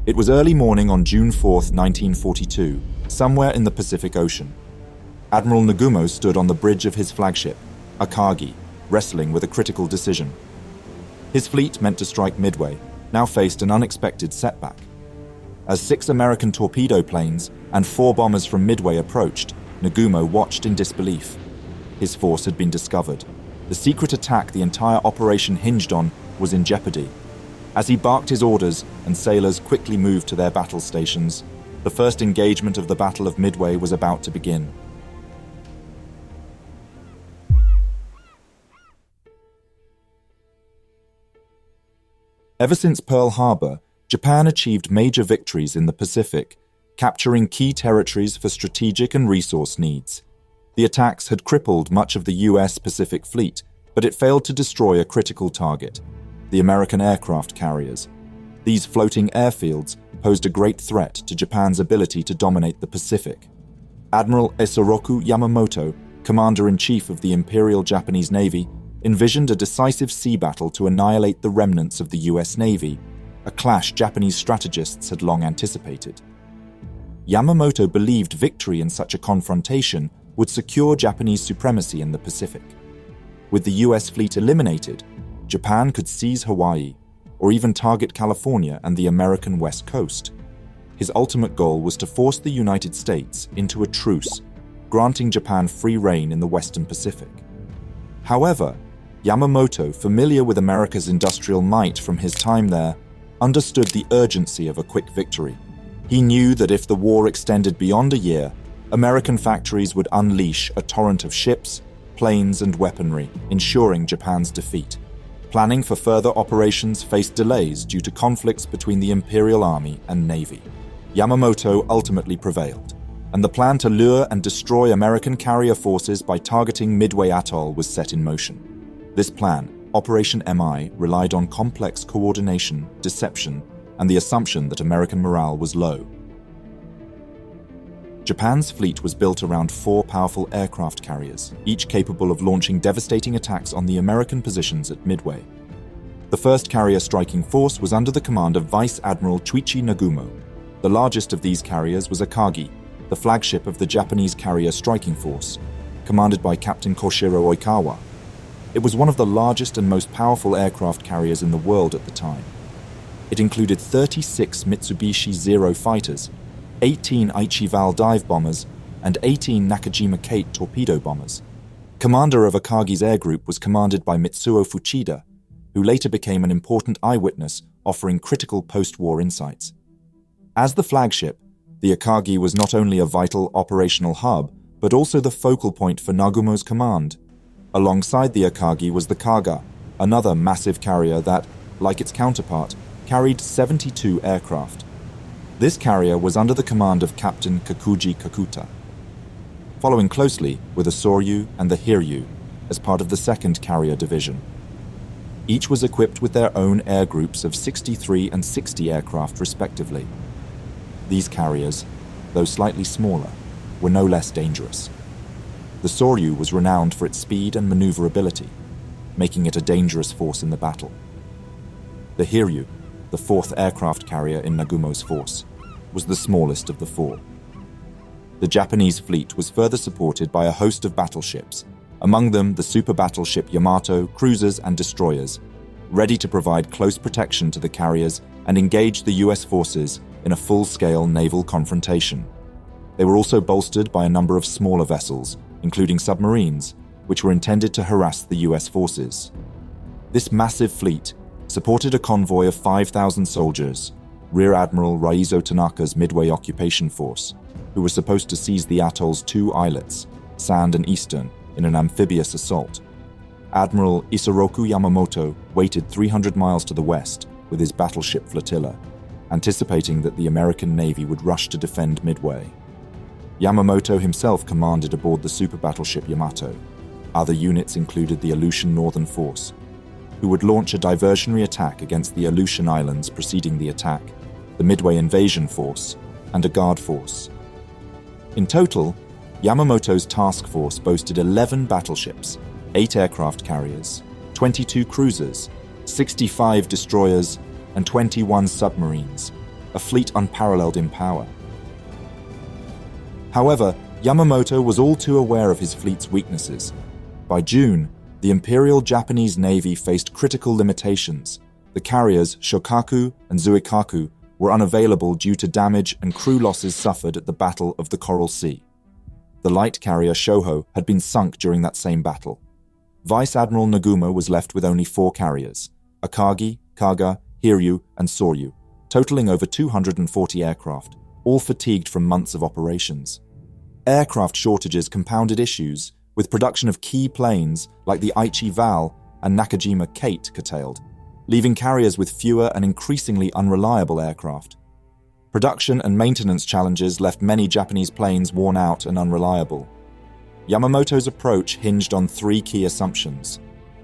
It was early morning on June 4, 1942, somewhere in the Pacific Ocean. Admiral Nagumo stood on the bridge of his flagship, Akagi, wrestling with a critical decision. His fleet, meant to strike Midway, now faced an unexpected setback. As 6 American torpedo planes and 4 bombers from Midway approached, Nagumo watched in disbelief. His force had been discovered. The secret attack the entire operation hinged on was in jeopardy. As he barked his orders and sailors quickly moved to their battle stations, the first engagement of the Battle of Midway was about to begin. Ever since Pearl Harbor, Japan achieved major victories in the Pacific, capturing key territories for strategic and resource needs. The attacks had crippled much of the US Pacific Fleet, but it failed to destroy a critical target: the American aircraft carriers. These floating airfields posed a great threat to Japan's ability to dominate the Pacific. Admiral Isoroku Yamamoto, Commander-in-Chief of the Imperial Japanese Navy, envisioned a decisive sea battle to annihilate the remnants of the US Navy, a clash Japanese strategists had long anticipated. Yamamoto believed victory in such a confrontation would secure Japanese supremacy in the Pacific. With the US fleet eliminated, Japan could seize Hawaii, or even target California and the American West Coast. His ultimate goal was to force the United States into a truce, granting Japan free rein in the Western Pacific. However, Yamamoto, familiar with America's industrial might from his time there, understood the urgency of a quick victory. He knew that if the war extended beyond a year, American factories would unleash a torrent of ships, planes, and weaponry, ensuring Japan's defeat. Planning for further operations faced delays due to conflicts between the Imperial Army and Navy. Yamamoto ultimately prevailed, and the plan to lure and destroy American carrier forces by targeting Midway Atoll was set in motion. This plan, Operation MI, relied on complex coordination, deception, and the assumption that American morale was low. Japan's fleet was built around 4 powerful aircraft carriers, each capable of launching devastating attacks on the American positions at Midway. The first carrier striking force was under the command of Vice Admiral Chuichi Nagumo. The largest of these carriers was Akagi, the flagship of the Japanese carrier striking force, commanded by Captain Koshiro Oikawa. It was one of the largest and most powerful aircraft carriers in the world at the time. It included 36 Mitsubishi Zero fighters, 18 Aichi-Val dive bombers, and 18 Nakajima-Kate torpedo bombers. Commander of Akagi's air group was commanded by Mitsuo Fuchida, who later became an important eyewitness offering critical post-war insights. As the flagship, the Akagi was not only a vital operational hub, but also the focal point for Nagumo's command. Alongside the Akagi was the Kaga, another massive carrier that, like its counterpart, carried 72 aircraft. This carrier was under the command of Captain Kakuji Kakuta. Following closely were the Soryu and the Hiryū as part of the 2nd Carrier Division. Each was equipped with their own air groups of 63 and 60 aircraft respectively. These carriers, though slightly smaller, were no less dangerous. The Soryu was renowned for its speed and maneuverability, making it a dangerous force in the battle. The Hiryū, the 4th aircraft carrier in Nagumo's force, was the smallest of the 4. The Japanese fleet was further supported by a host of battleships, among them the super battleship Yamato, cruisers and destroyers, ready to provide close protection to the carriers and engage the US forces in a full-scale naval confrontation. They were also bolstered by a number of smaller vessels, including submarines, which were intended to harass the US forces. This massive fleet supported a convoy of 5,000 soldiers, Rear Admiral Raizo Tanaka's Midway Occupation Force, who was supposed to seize the atoll's 2 islets, Sand and Eastern, in an amphibious assault. Admiral Isoroku Yamamoto waited 300 miles to the west with his battleship flotilla, anticipating that the American Navy would rush to defend Midway. Yamamoto himself commanded aboard the super battleship Yamato. Other units included the Aleutian Northern Force, who would launch a diversionary attack against the Aleutian Islands preceding the attack, the Midway Invasion Force, and a guard force. In total, Yamamoto's task force boasted 11 battleships, 8 aircraft carriers, 22 cruisers, 65 destroyers, and 21 submarines, a fleet unparalleled in power. However, Yamamoto was all too aware of his fleet's weaknesses. By June, the Imperial Japanese Navy faced critical limitations. The carriers Shokaku and Zuikaku were unavailable due to damage and crew losses suffered at the Battle of the Coral Sea. The light carrier Shoho had been sunk during that same battle. Vice Admiral Nagumo was left with only 4 carriers: Akagi, Kaga, Hiryū, and Soryu, totaling over 240 aircraft, all fatigued from months of operations. Aircraft shortages compounded issues, with production of key planes like the Aichi Val and Nakajima Kate curtailed, leaving carriers with fewer and increasingly unreliable aircraft. Production and maintenance challenges left many Japanese planes worn out and unreliable. Yamamoto's approach hinged on 3 key assumptions.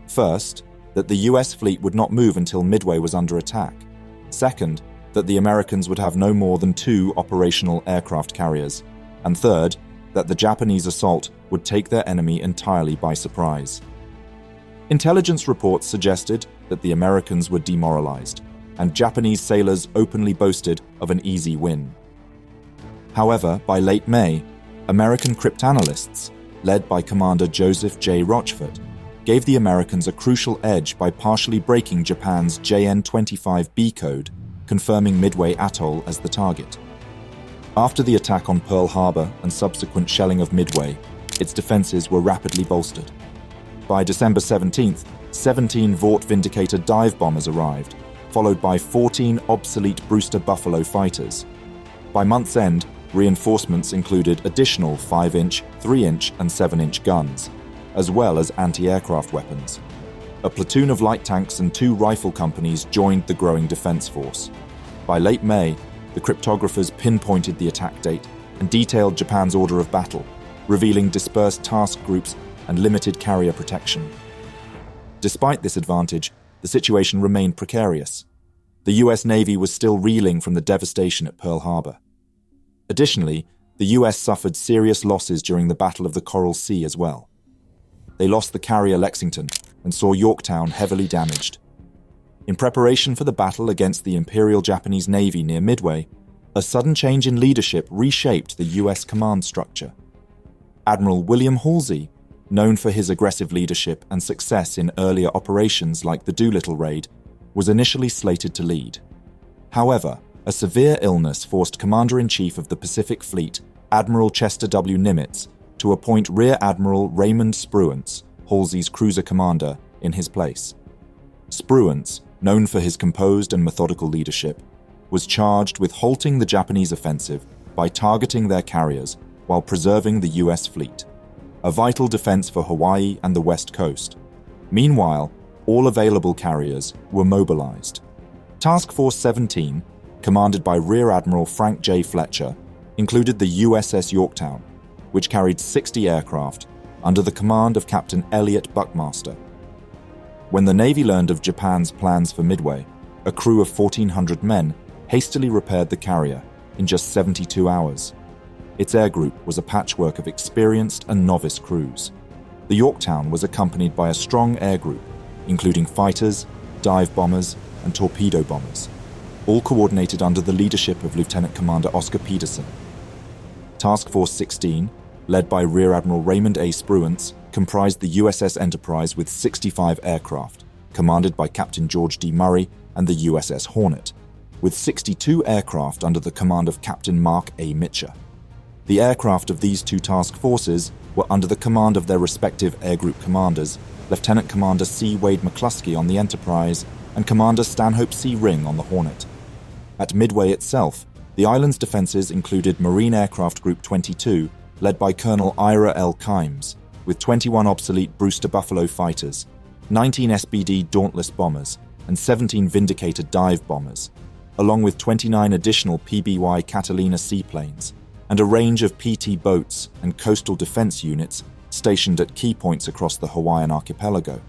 First, that the US fleet would not move until Midway was under attack. Second, that the Americans would have no more than 2 operational aircraft carriers. And third, that the Japanese assault would take their enemy entirely by surprise. Intelligence reports suggested that the Americans were demoralized, and Japanese sailors openly boasted of an easy win. However, by late May, American cryptanalysts, led by Commander Joseph J. Rochford, gave the Americans a crucial edge by partially breaking Japan's JN-25B code, confirming Midway Atoll as the target. After the attack on Pearl Harbor and subsequent shelling of Midway, its defenses were rapidly bolstered. By December 17th, 17 Vought Vindicator dive bombers arrived, followed by 14 obsolete Brewster Buffalo fighters. By month's end, reinforcements included additional 5-inch, 3-inch, and 7-inch guns, as well as anti-aircraft weapons. A platoon of light tanks and 2 rifle companies joined the growing defense force. By late May, the cryptographers pinpointed the attack date and detailed Japan's order of battle, revealing dispersed task groups and limited carrier protection. Despite this advantage, the situation remained precarious. The US Navy was still reeling from the devastation at Pearl Harbor. Additionally, the US suffered serious losses during the Battle of the Coral Sea as well. They lost the carrier Lexington and saw Yorktown heavily damaged. In preparation for the battle against the Imperial Japanese Navy near Midway, a sudden change in leadership reshaped the US command structure. Admiral William Halsey, known for his aggressive leadership and success in earlier operations like the Doolittle Raid, was initially slated to lead. However, a severe illness forced Commander-in-Chief of the Pacific Fleet, Admiral Chester W. Nimitz, to appoint Rear Admiral Raymond Spruance, Halsey's cruiser commander, in his place. Spruance, known for his composed and methodical leadership, was charged with halting the Japanese offensive by targeting their carriers while preserving the US fleet, a vital defense for Hawaii and the West Coast. Meanwhile, all available carriers were mobilized. Task Force 17, commanded by Rear Admiral Frank J. Fletcher, included the USS Yorktown, which carried 60 aircraft under the command of Captain Eliot Buckmaster. When the Navy learned of Japan's plans for Midway, a crew of 1,400 men hastily repaired the carrier in just 72 hours. Its air group was a patchwork of experienced and novice crews. The Yorktown was accompanied by a strong air group, including fighters, dive bombers, and torpedo bombers, all coordinated under the leadership of Lieutenant Commander Oscar Peterson. Task Force 16, led by Rear Admiral Raymond A. Spruance, comprised the USS Enterprise with 65 aircraft, commanded by Captain George D. Murray and the USS Hornet, with 62 aircraft under the command of Captain Mark A. Mitcher. The aircraft of these 2 task forces were under the command of their respective air group commanders, Lieutenant Commander C. Wade McCluskey on the Enterprise and Commander Stanhope C. Ring on the Hornet. At Midway itself, the island's defenses included Marine Aircraft Group 22, led by Colonel Ira L. Kimes, with 21 obsolete Brewster Buffalo fighters, 19 SBD Dauntless bombers, and 17 Vindicator dive bombers, along with 29 additional PBY Catalina seaplanes, and a range of PT boats and coastal defense units stationed at key points across the Hawaiian archipelago.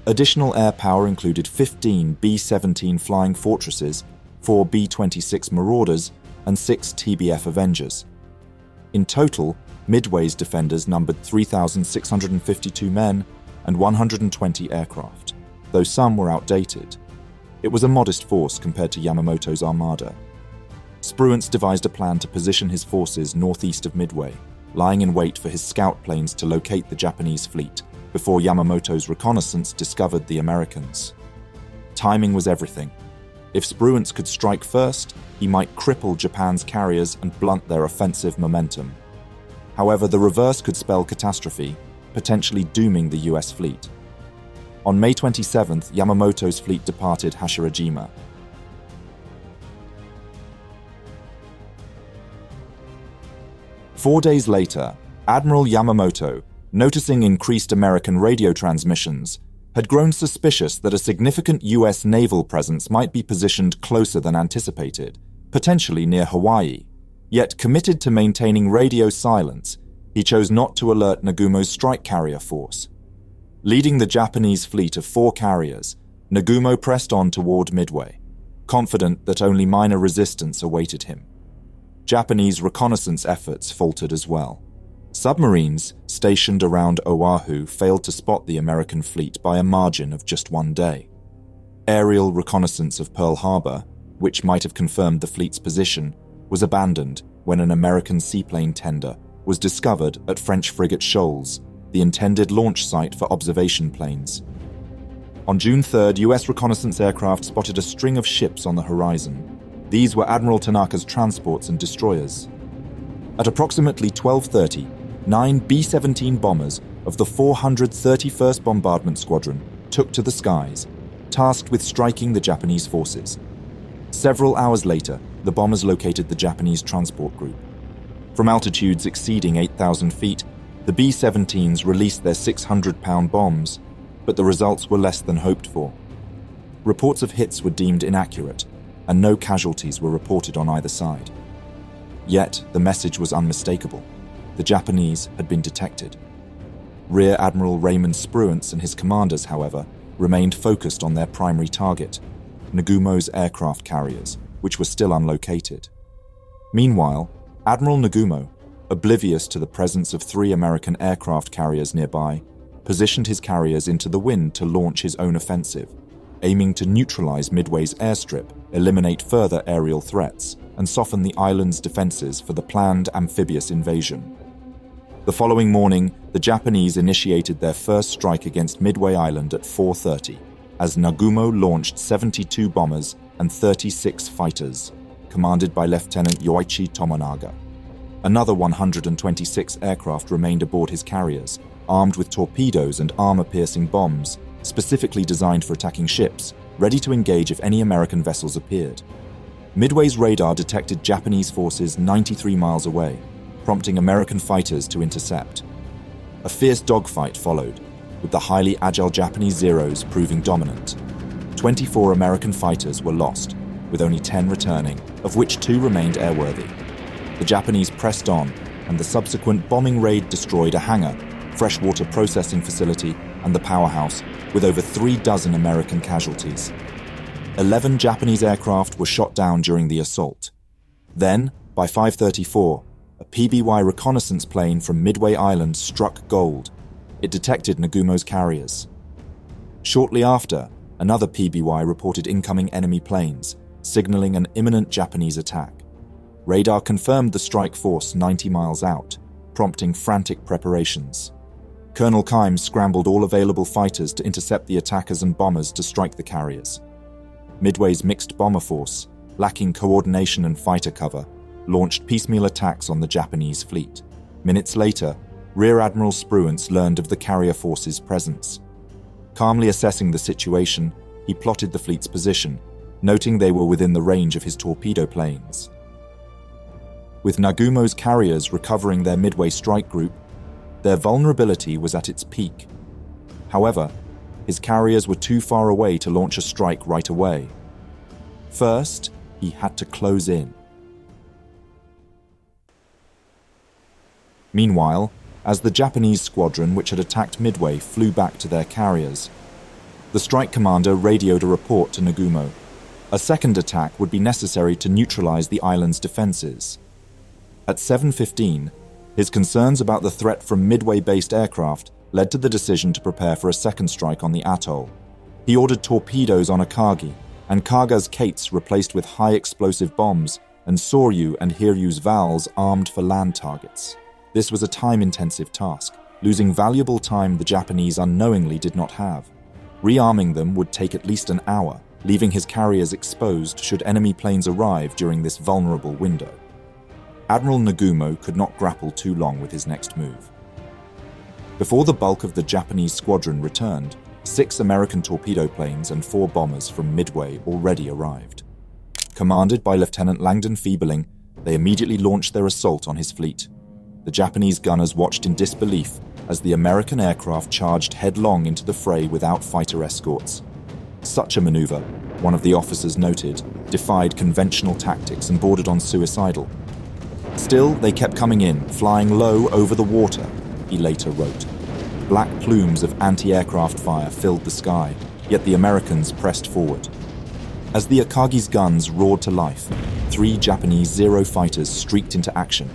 Additional air power included 15 B-17 Flying Fortresses, 4 B-26 Marauders, and 6 TBF Avengers. In total, Midway's defenders numbered 3,652 men and 120 aircraft, though some were outdated. It was a modest force compared to Yamamoto's armada. Spruance devised a plan to position his forces northeast of Midway, lying in wait for his scout planes to locate the Japanese fleet before Yamamoto's reconnaissance discovered the Americans. Timing was everything. If Spruance could strike first, he might cripple Japan's carriers and blunt their offensive momentum. However, the reverse could spell catastrophe, potentially dooming the US fleet. On May 27th, Yamamoto's fleet departed Hashirajima. Four days later, Admiral Yamamoto, noticing increased American radio transmissions, had grown suspicious that a significant US naval presence might be positioned closer than anticipated, potentially near Hawaii. Yet committed to maintaining radio silence, he chose not to alert Nagumo's strike carrier force. Leading the Japanese fleet of 4 carriers, Nagumo pressed on toward Midway, confident that only minor resistance awaited him. Japanese reconnaissance efforts faltered as well. Submarines stationed around Oahu failed to spot the American fleet by a margin of just 1 day. Aerial reconnaissance of Pearl Harbor, which might have confirmed the fleet's position, was abandoned when an American seaplane tender was discovered at French frigate Shoals, the intended launch site for observation planes. On June 3rd, US reconnaissance aircraft spotted a string of ships on the horizon. These were Admiral Tanaka's transports and destroyers. At approximately 12:30, 9 B-17 bombers of the 431st Bombardment Squadron took to the skies, tasked with striking the Japanese forces. Several hours later, the bombers located the Japanese transport group. From altitudes exceeding 8,000 feet, the B-17s released their 600-pound bombs, but the results were less than hoped for. Reports of hits were deemed inaccurate, and no casualties were reported on either side. Yet, the message was unmistakable. The Japanese had been detected. Rear Admiral Raymond Spruance and his commanders, however, remained focused on their primary target, Nagumo's aircraft carriers, which were still unlocated. Meanwhile, Admiral Nagumo, oblivious to the presence of 3 American aircraft carriers nearby, positioned his carriers into the wind to launch his own offensive, aiming to neutralize Midway's airstrip, eliminate further aerial threats, and soften the island's defenses for the planned amphibious invasion. The following morning, the Japanese initiated their first strike against Midway Island at 4:30, as Nagumo launched 72 bombers and 36 fighters, commanded by Lieutenant Yoichi Tomonaga. Another 126 aircraft remained aboard his carriers, armed with torpedoes and armor-piercing bombs, specifically designed for attacking ships, ready to engage if any American vessels appeared. Midway's radar detected Japanese forces 93 miles away, prompting American fighters to intercept. A fierce dogfight followed, with the highly agile Japanese Zeros proving dominant. 24 American fighters were lost, with only 10 returning, of which 2 remained airworthy. The Japanese pressed on, and the subsequent bombing raid destroyed a hangar, freshwater processing facility, and the powerhouse, with over 36 American casualties. 11 Japanese aircraft were shot down during the assault. Then, by 5:34, a PBY reconnaissance plane from Midway Island struck gold. It detected Nagumo's carriers. Shortly after, another PBY reported incoming enemy planes, signaling an imminent Japanese attack. Radar confirmed the strike force 90 miles out, prompting frantic preparations. Colonel Kimes scrambled all available fighters to intercept the attackers and bombers to strike the carriers. Midway's mixed bomber force, lacking coordination and fighter cover, launched piecemeal attacks on the Japanese fleet. Minutes later, Rear Admiral Spruance learned of the carrier force's presence. Calmly assessing the situation, he plotted the fleet's position, noting they were within the range of his torpedo planes. With Nagumo's carriers recovering their Midway strike group, their vulnerability was at its peak. However, his carriers were too far away to launch a strike right away. First, he had to close in. Meanwhile, as the Japanese squadron which had attacked Midway flew back to their carriers, the strike commander radioed a report to Nagumo. A second attack would be necessary to neutralize the island's defenses. At 7:15, his concerns about the threat from Midway-based aircraft led to the decision to prepare for a second strike on the atoll. He ordered torpedoes on Akagi and Kaga's Kates replaced with high-explosive bombs and Sōryū and Hiryū's Vals armed for land targets. This was a time-intensive task, losing valuable time the Japanese unknowingly did not have. Rearming them would take at least an hour, leaving his carriers exposed should enemy planes arrive during this vulnerable window. Admiral Nagumo could not grapple too long with his next move. Before the bulk of the Japanese squadron returned, 6 American torpedo planes and 4 bombers from Midway already arrived. Commanded by Lieutenant Langdon Feebeling, they immediately launched their assault on his fleet. The Japanese gunners watched in disbelief as the American aircraft charged headlong into the fray without fighter escorts. Such a maneuver, one of the officers noted, defied conventional tactics and bordered on suicidal. Still, they kept coming in, flying low over the water, he later wrote. Black plumes of anti-aircraft fire filled the sky, yet the Americans pressed forward. As the Akagi's guns roared to life, 3 Japanese Zero fighters streaked into action,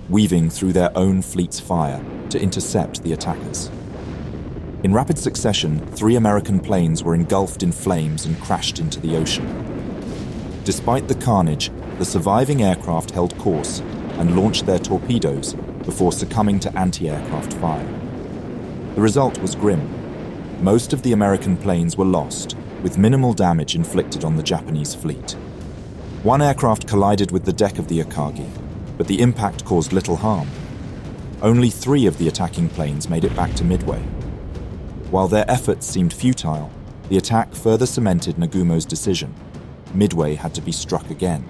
weaving through their own fleet's fire to intercept the attackers. In rapid succession, 3 American planes were engulfed in flames and crashed into the ocean. Despite the carnage, the surviving aircraft held course and launched their torpedoes before succumbing to anti-aircraft fire. The result was grim. Most of the American planes were lost, with minimal damage inflicted on the Japanese fleet. 1 aircraft collided with the deck of the Akagi, but the impact caused little harm. Only 3 of the attacking planes made it back to Midway. While their efforts seemed futile, the attack further cemented Nagumo's decision. Midway had to be struck again.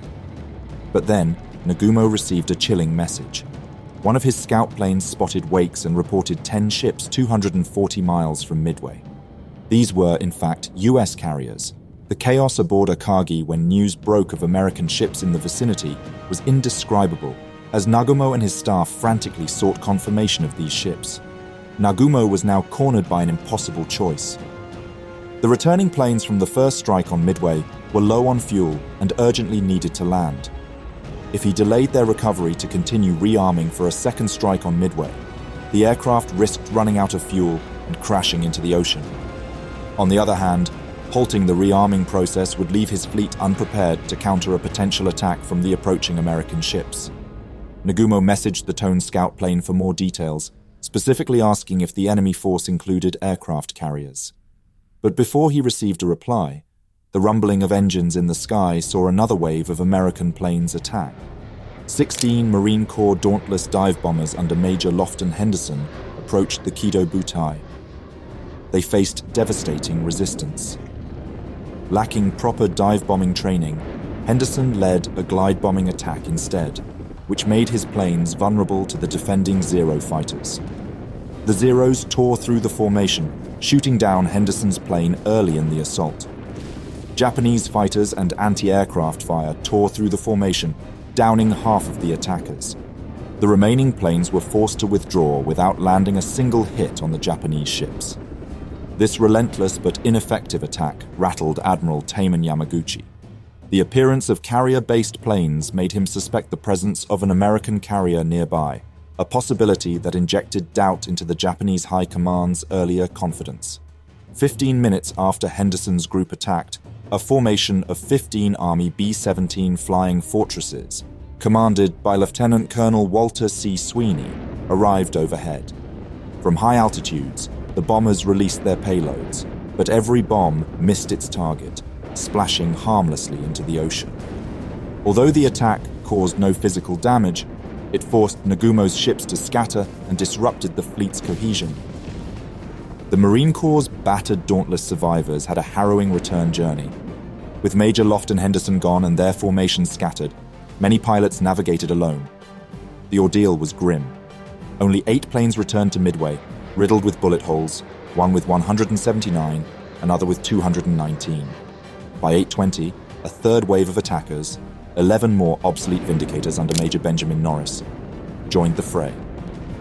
But then, Nagumo received a chilling message. One of his scout planes spotted wakes and reported 10 ships 240 miles from Midway. These were, in fact, US carriers. The chaos aboard Akagi when news broke of American ships in the vicinity was indescribable, as Nagumo and his staff frantically sought confirmation of these ships. Nagumo was now cornered by an impossible choice. The returning planes from the first strike on Midway were low on fuel and urgently needed to land. If he delayed their recovery to continue rearming for a second strike on Midway, the aircraft risked running out of fuel and crashing into the ocean. On the other hand, halting the rearming process would leave his fleet unprepared to counter a potential attack from the approaching American ships. Nagumo messaged the Tone scout plane for more details, specifically asking if the enemy force included aircraft carriers. But before he received a reply, the rumbling of engines in the sky saw another wave of American planes attack. 16 Marine Corps Dauntless dive bombers under Major Lofton Henderson approached the Kido Butai. They faced devastating resistance. Lacking proper dive bombing training, Henderson led a glide bombing attack instead, which made his planes vulnerable to the defending Zero fighters. The Zeros tore through the formation, shooting down Henderson's plane early in the assault. Japanese fighters and anti-aircraft fire tore through the formation, downing half of the attackers. The remaining planes were forced to withdraw without landing a single hit on the Japanese ships. This relentless but ineffective attack rattled Admiral Taman Yamaguchi. The appearance of carrier-based planes made him suspect the presence of an American carrier nearby, a possibility that injected doubt into the Japanese High Command's earlier confidence. 15 minutes after Henderson's group attacked, a formation of 15 Army B-17 Flying Fortresses, commanded by Lieutenant Colonel Walter C. Sweeney, arrived overhead. From high altitudes, the bombers released their payloads, but every bomb missed its target, splashing harmlessly into the ocean. Although the attack caused no physical damage, it forced Nagumo's ships to scatter and disrupted the fleet's cohesion. The Marine Corps' battered Dauntless survivors had a harrowing return journey. With Major Lofton Henderson gone and their formation scattered, many pilots navigated alone. The ordeal was grim. Only 8 planes returned to Midway, riddled with bullet holes, one with 179, another with 219. By 8:20, a third wave of attackers, 11 more obsolete Vindicators under Major Benjamin Norris, joined the fray.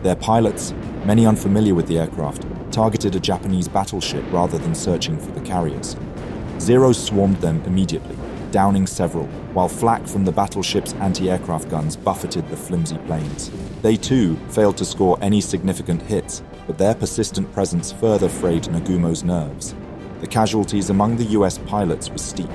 Their pilots, many unfamiliar with the aircraft, targeted a Japanese battleship rather than searching for the carriers. Zeros swarmed them immediately, downing several, while flak from the battleship's anti-aircraft guns buffeted the flimsy planes. They too failed to score any significant hits, but their persistent presence further frayed Nagumo's nerves. The casualties among the US pilots were steep.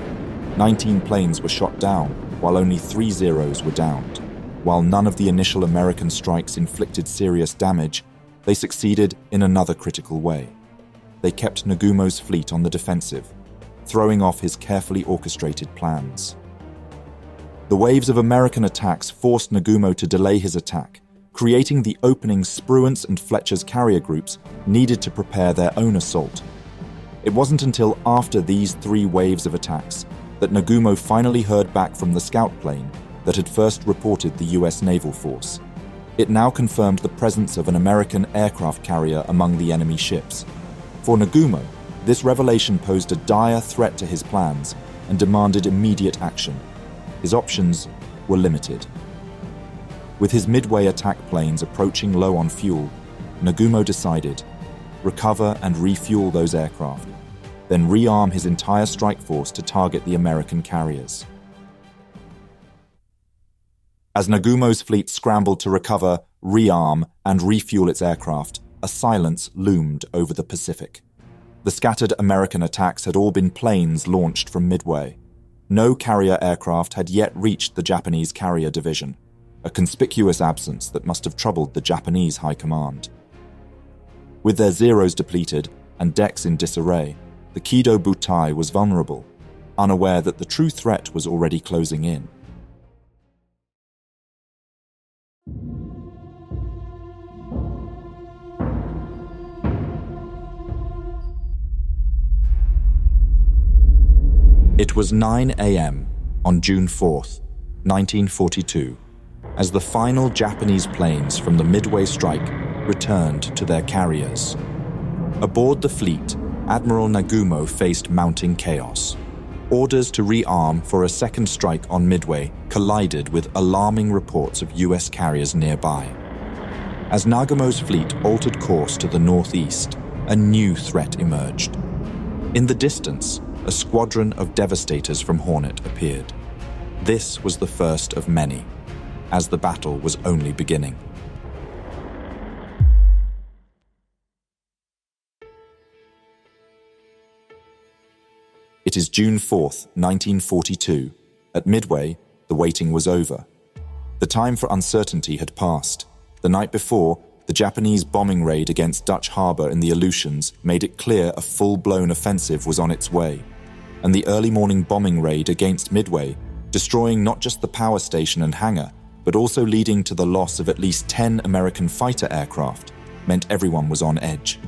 19 planes were shot down, while only 3 Zeros were downed. While none of the initial American strikes inflicted serious damage, they succeeded in another critical way. They kept Nagumo's fleet on the defensive, throwing off his carefully orchestrated plans. The waves of American attacks forced Nagumo to delay his attack, creating the opening Spruance and Fletcher's carrier groups needed to prepare their own assault. It wasn't until after these 3 waves of attacks that Nagumo finally heard back from the scout plane that had first reported the US naval force. It now confirmed the presence of an American aircraft carrier among the enemy ships. For Nagumo, this revelation posed a dire threat to his plans and demanded immediate action. His options were limited. With his Midway attack planes approaching low on fuel, Nagumo decided, recover and refuel those aircraft, then rearm his entire strike force to target the American carriers. As Nagumo's fleet scrambled to recover, rearm, and refuel its aircraft, a silence loomed over the Pacific. The scattered American attacks had all been planes launched from Midway. No carrier aircraft had yet reached the Japanese carrier division, a conspicuous absence that must have troubled the Japanese high command. With their Zeros depleted and decks in disarray, the Kido Butai was vulnerable, unaware that the true threat was already closing in. It was 9 a.m. on June 4th, 1942, as the final Japanese planes from the Midway strike returned to their carriers. Aboard the fleet, Admiral Nagumo faced mounting chaos. Orders to rearm for a second strike on Midway collided with alarming reports of US carriers nearby. As Nagumo's fleet altered course to the northeast, a new threat emerged. In the distance, a squadron of Devastators from Hornet appeared. This was the first of many, as the battle was only beginning. It is June 4th, 1942. At Midway, the waiting was over. The time for uncertainty had passed. The night before, the Japanese bombing raid against Dutch Harbour in the Aleutians made it clear a full-blown offensive was on its way, and the early morning bombing raid against Midway, destroying not just the power station and hangar, but also leading to the loss of at least 10 American fighter aircraft, meant everyone was on edge.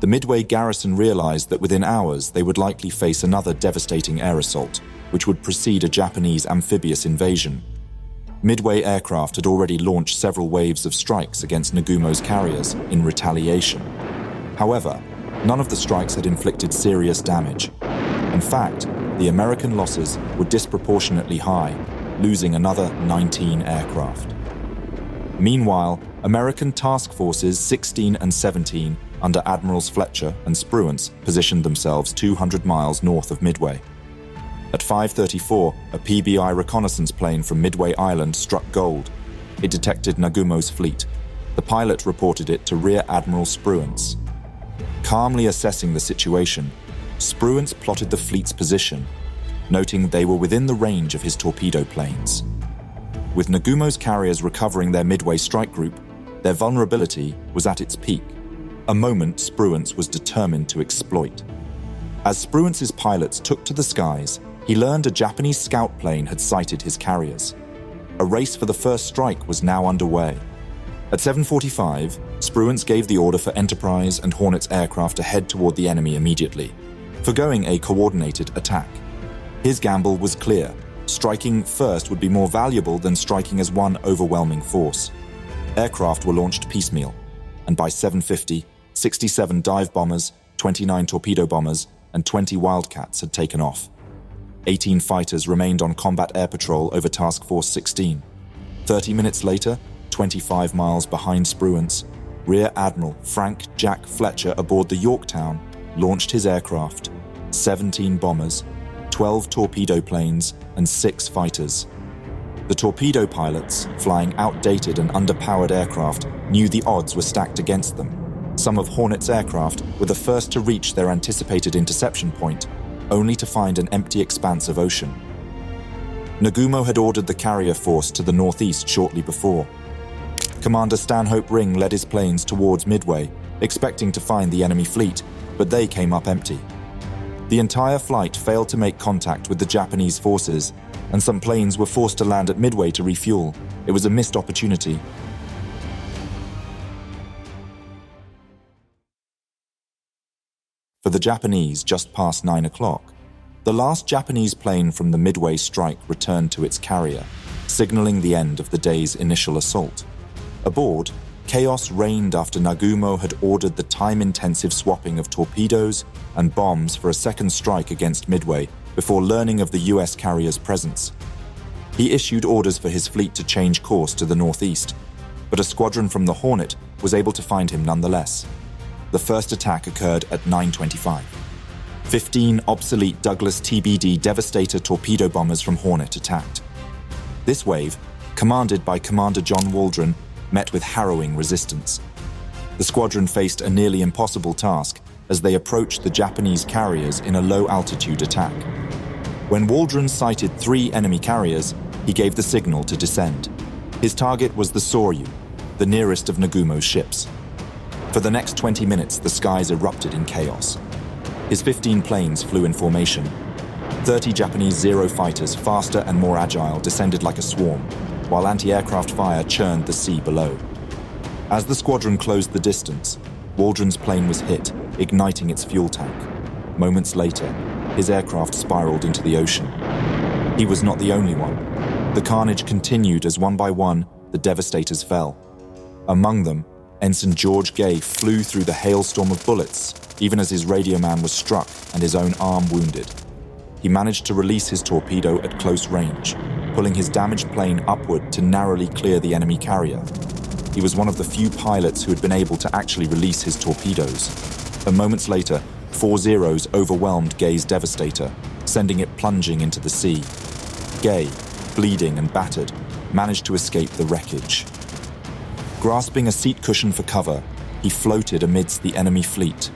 The Midway garrison realized that within hours they would likely face another devastating air assault, which would precede a Japanese amphibious invasion. Midway aircraft had already launched several waves of strikes against Nagumo's carriers in retaliation. However, none of the strikes had inflicted serious damage. In fact, the American losses were disproportionately high, losing another 19 aircraft. Meanwhile, American task forces 16 and 17 under Admirals Fletcher and Spruance positioned themselves 200 miles north of Midway. At 5:34, a PBI reconnaissance plane from Midway Island struck gold. It detected Nagumo's fleet. The pilot reported it to Rear Admiral Spruance. Calmly assessing the situation, Spruance plotted the fleet's position, noting they were within the range of his torpedo planes. With Nagumo's carriers recovering their Midway strike group, their vulnerability was at its peak, a moment Spruance was determined to exploit. As Spruance's pilots took to the skies, he learned a Japanese scout plane had sighted his carriers. A race for the first strike was now underway. At 7:45, Spruance gave the order for Enterprise and Hornet's aircraft to head toward the enemy immediately, forgoing a coordinated attack. His gamble was clear. Striking first would be more valuable than striking as one overwhelming force. Aircraft were launched piecemeal, and by 7:50, 67 dive bombers, 29 torpedo bombers, and 20 Wildcats had taken off. 18 fighters remained on combat air patrol over Task Force 16. 30 minutes later, 25 miles behind Spruance, Rear Admiral Frank Jack Fletcher aboard the Yorktown launched his aircraft, 17 bombers, 12 torpedo planes, and 6 fighters. The torpedo pilots, flying outdated and underpowered aircraft, knew the odds were stacked against them. Some of Hornet's aircraft were the first to reach their anticipated interception point, only to find an empty expanse of ocean. Nagumo had ordered the carrier force to the northeast shortly before. Commander Stanhope Ring led his planes towards Midway, expecting to find the enemy fleet, but they came up empty. The entire flight failed to make contact with the Japanese forces, and some planes were forced to land at Midway to refuel. It was a missed opportunity. For the Japanese, just past 9 o'clock, the last Japanese plane from the Midway strike returned to its carrier, signaling the end of the day's initial assault. Aboard, chaos reigned after Nagumo had ordered the time-intensive swapping of torpedoes and bombs for a second strike against Midway before learning of the US carrier's presence. He issued orders for his fleet to change course to the northeast, but a squadron from the Hornet was able to find him nonetheless. The first attack occurred at 9:25. 15 obsolete Douglas TBD Devastator torpedo bombers from Hornet attacked. This wave, commanded by Commander John Waldron, met with harrowing resistance. The squadron faced a nearly impossible task as they approached the Japanese carriers in a low-altitude attack. When Waldron sighted 3 enemy carriers, he gave the signal to descend. His target was the Soryu, the nearest of Nagumo's ships. For the next 20 minutes, the skies erupted in chaos. His 15 planes flew in formation. 30 Japanese Zero fighters, faster and more agile, descended like a swarm, while anti-aircraft fire churned the sea below. As the squadron closed the distance, Waldron's plane was hit, igniting its fuel tank. Moments later, his aircraft spiraled into the ocean. He was not the only one. The carnage continued as one by one, the Devastators fell. Among them, Ensign George Gay flew through the hailstorm of bullets, even as his radio man was struck and his own arm wounded. He managed to release his torpedo at close range, pulling his damaged plane upward to narrowly clear the enemy carrier. He was one of the few pilots who had been able to actually release his torpedoes. And moments later, 4 Zeros overwhelmed Gay's Devastator, sending it plunging into the sea. Gay, bleeding and battered, managed to escape the wreckage. Grasping a seat cushion for cover, he floated amidst the enemy fleet.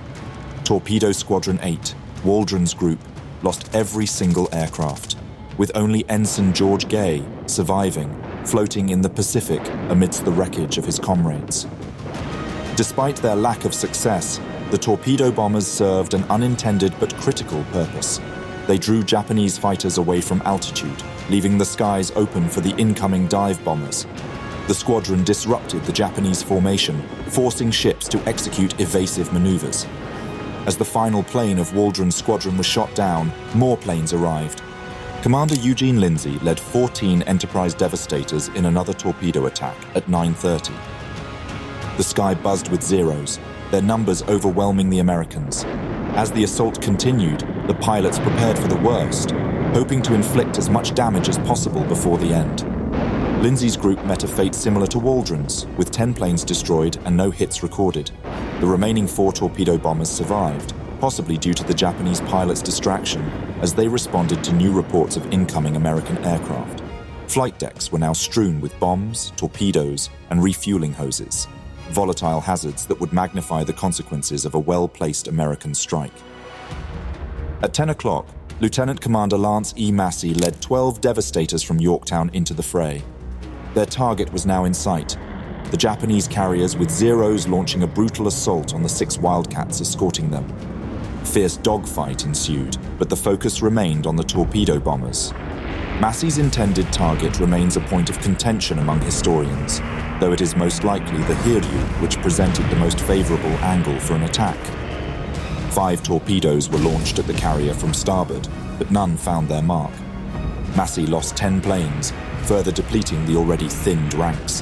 Torpedo Squadron 8, Waldron's group, lost every single aircraft, with only Ensign George Gay surviving, floating in the Pacific amidst the wreckage of his comrades. Despite their lack of success, the torpedo bombers served an unintended but critical purpose. They drew Japanese fighters away from altitude, leaving the skies open for the incoming dive bombers. The squadron disrupted the Japanese formation, forcing ships to execute evasive maneuvers. As the final plane of Waldron's squadron was shot down, more planes arrived. Commander Eugene Lindsay led 14 Enterprise Devastators in another torpedo attack at 9:30. The sky buzzed with Zeros, their numbers overwhelming the Americans. As the assault continued, the pilots prepared for the worst, hoping to inflict as much damage as possible before the end. Lindsay's group met a fate similar to Waldron's, with 10 planes destroyed and no hits recorded. The remaining 4 torpedo bombers survived, possibly due to the Japanese pilots' distraction as they responded to new reports of incoming American aircraft. Flight decks were now strewn with bombs, torpedoes, and refueling hoses, volatile hazards that would magnify the consequences of a well-placed American strike. At 10 o'clock, Lieutenant Commander Lance E. Massey led 12 Devastators from Yorktown into the fray. Their target was now in sight, the Japanese carriers with Zeros launching a brutal assault on the 6 Wildcats escorting them. Fierce dogfight ensued, but the focus remained on the torpedo bombers. Massey's intended target remains a point of contention among historians, though it is most likely the Hiryū which presented the most favorable angle for an attack. 5 torpedoes were launched at the carrier from starboard, but none found their mark. Massey lost 10 planes, further depleting the already thinned ranks.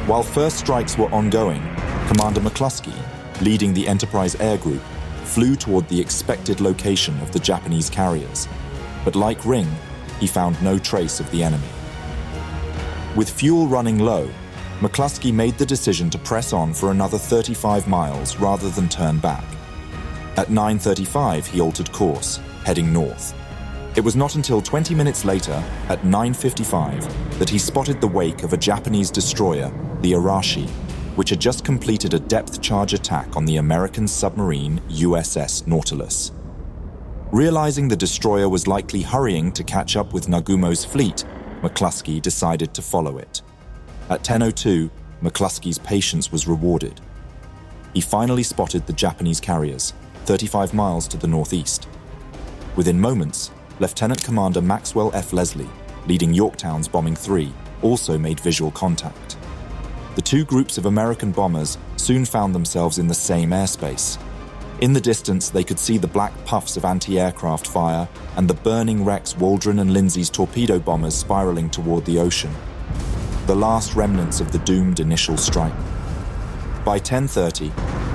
While first strikes were ongoing, Commander McCluskey, leading the Enterprise Air Group, flew toward the expected location of the Japanese carriers, but like Ring, he found no trace of the enemy. With fuel running low, McCluskey made the decision to press on for another 35 miles rather than turn back. At 9:35, he altered course, heading north. It was not until 20 minutes later, at 9:55, that he spotted the wake of a Japanese destroyer, the Arashi, which had just completed a depth charge attack on the American submarine USS Nautilus. Realizing the destroyer was likely hurrying to catch up with Nagumo's fleet, McCluskey decided to follow it. At 10:02, McCluskey's patience was rewarded. He finally spotted the Japanese carriers, 35 miles to the northeast. Within moments, Lieutenant Commander Maxwell F. Leslie, leading Yorktown's Bombing 3, also made visual contact. The two groups of American bombers soon found themselves in the same airspace. In the distance, they could see the black puffs of anti-aircraft fire and the burning wrecks Waldron and Lindsay's torpedo bombers spiraling toward the ocean. The last remnants of the doomed initial strike. By 10:30,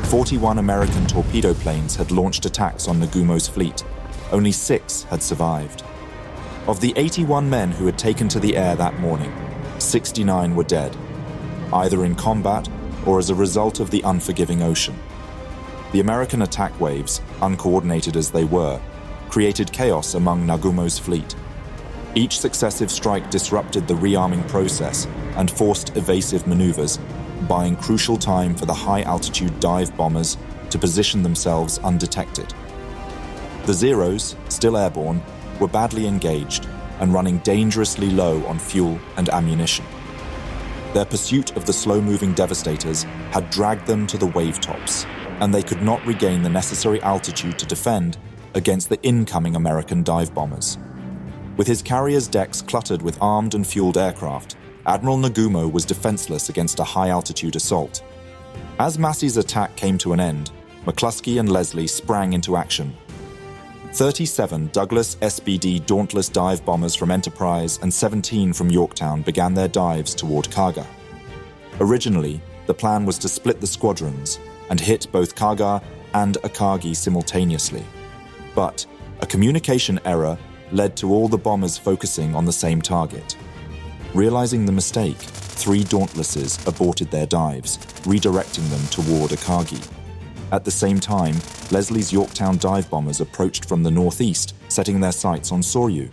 41 American torpedo planes had launched attacks on Nagumo's fleet. Only 6 had survived. Of the 81 men who had taken to the air that morning, 69 were dead, either in combat or as a result of the unforgiving ocean. The American attack waves, uncoordinated as they were, created chaos among Nagumo's fleet. Each successive strike disrupted the rearming process and forced evasive maneuvers, buying crucial time for the high-altitude dive bombers to position themselves undetected. The Zeros, still airborne, were badly engaged and running dangerously low on fuel and ammunition. Their pursuit of the slow-moving Devastators had dragged them to the wave tops, and they could not regain the necessary altitude to defend against the incoming American dive bombers. With his carrier's decks cluttered with armed and fueled aircraft, Admiral Nagumo was defenseless against a high-altitude assault. As Massey's attack came to an end, McCluskey and Leslie sprang into action. 37 Douglas SBD Dauntless dive bombers from Enterprise and 17 from Yorktown began their dives toward Kaga. Originally, the plan was to split the squadrons and hit both Kaga and Akagi simultaneously. But a communication error led to all the bombers focusing on the same target. Realizing the mistake, 3 Dauntlesses aborted their dives, redirecting them toward Akagi. At the same time, Leslie's Yorktown dive bombers approached from the northeast, setting their sights on Soryu.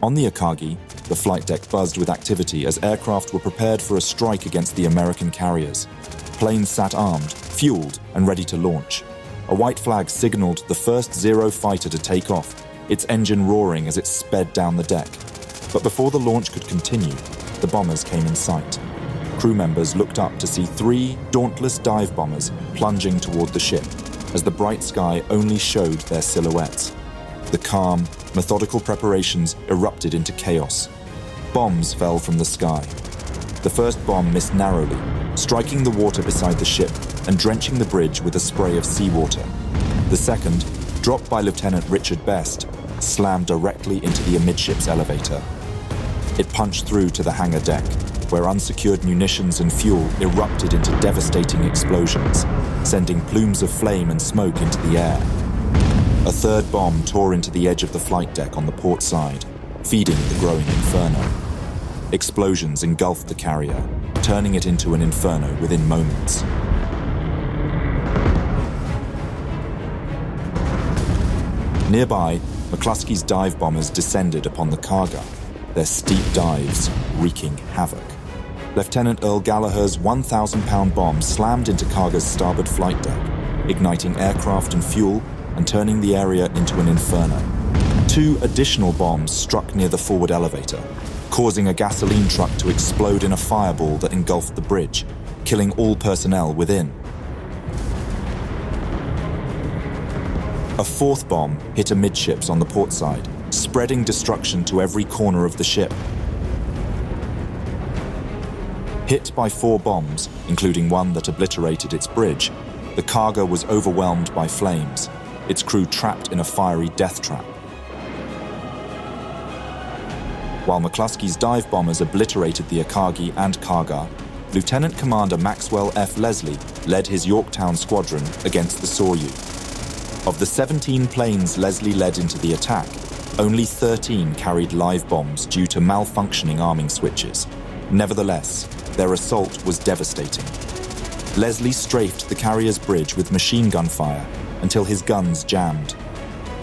On the Akagi, the flight deck buzzed with activity as aircraft were prepared for a strike against the American carriers. Planes sat armed, fueled, and ready to launch. A white flag signaled the first Zero fighter to take off, its engine roaring as it sped down the deck. But before the launch could continue, the bombers came in sight. Crew members looked up to see 3 Dauntless dive bombers plunging toward the ship, as the bright sky only showed their silhouettes. The calm, methodical preparations erupted into chaos. Bombs fell from the sky. The first bomb missed narrowly, striking the water beside the ship and drenching the bridge with a spray of seawater. The second, dropped by Lieutenant Richard Best, slammed directly into the amidships elevator. It punched through to the hangar deck, where unsecured munitions and fuel erupted into devastating explosions, sending plumes of flame and smoke into the air. A third bomb tore into the edge of the flight deck on the port side, feeding the growing inferno. Explosions engulfed the carrier, turning it into an inferno within moments. Nearby, McCluskey's dive bombers descended upon the Kaga, their steep dives wreaking havoc. Lieutenant Earl Gallagher's 1,000-pound bomb slammed into Kaga's starboard flight deck, igniting aircraft and fuel and turning the area into an inferno. 2 additional bombs struck near the forward elevator, causing a gasoline truck to explode in a fireball that engulfed the bridge, killing all personnel within. A 4th bomb hit amidships on the port side, spreading destruction to every corner of the ship. Hit by 4 bombs, including one that obliterated its bridge, the Kaga was overwhelmed by flames, its crew trapped in a fiery death trap. While McCluskey's dive bombers obliterated the Akagi and Kaga, Lieutenant Commander Maxwell F. Leslie led his Yorktown squadron against the Sōryū. Of the 17 planes Leslie led into the attack, only 13 carried live bombs due to malfunctioning arming switches. Nevertheless, their assault was devastating. Leslie strafed the carrier's bridge with machine gun fire until his guns jammed.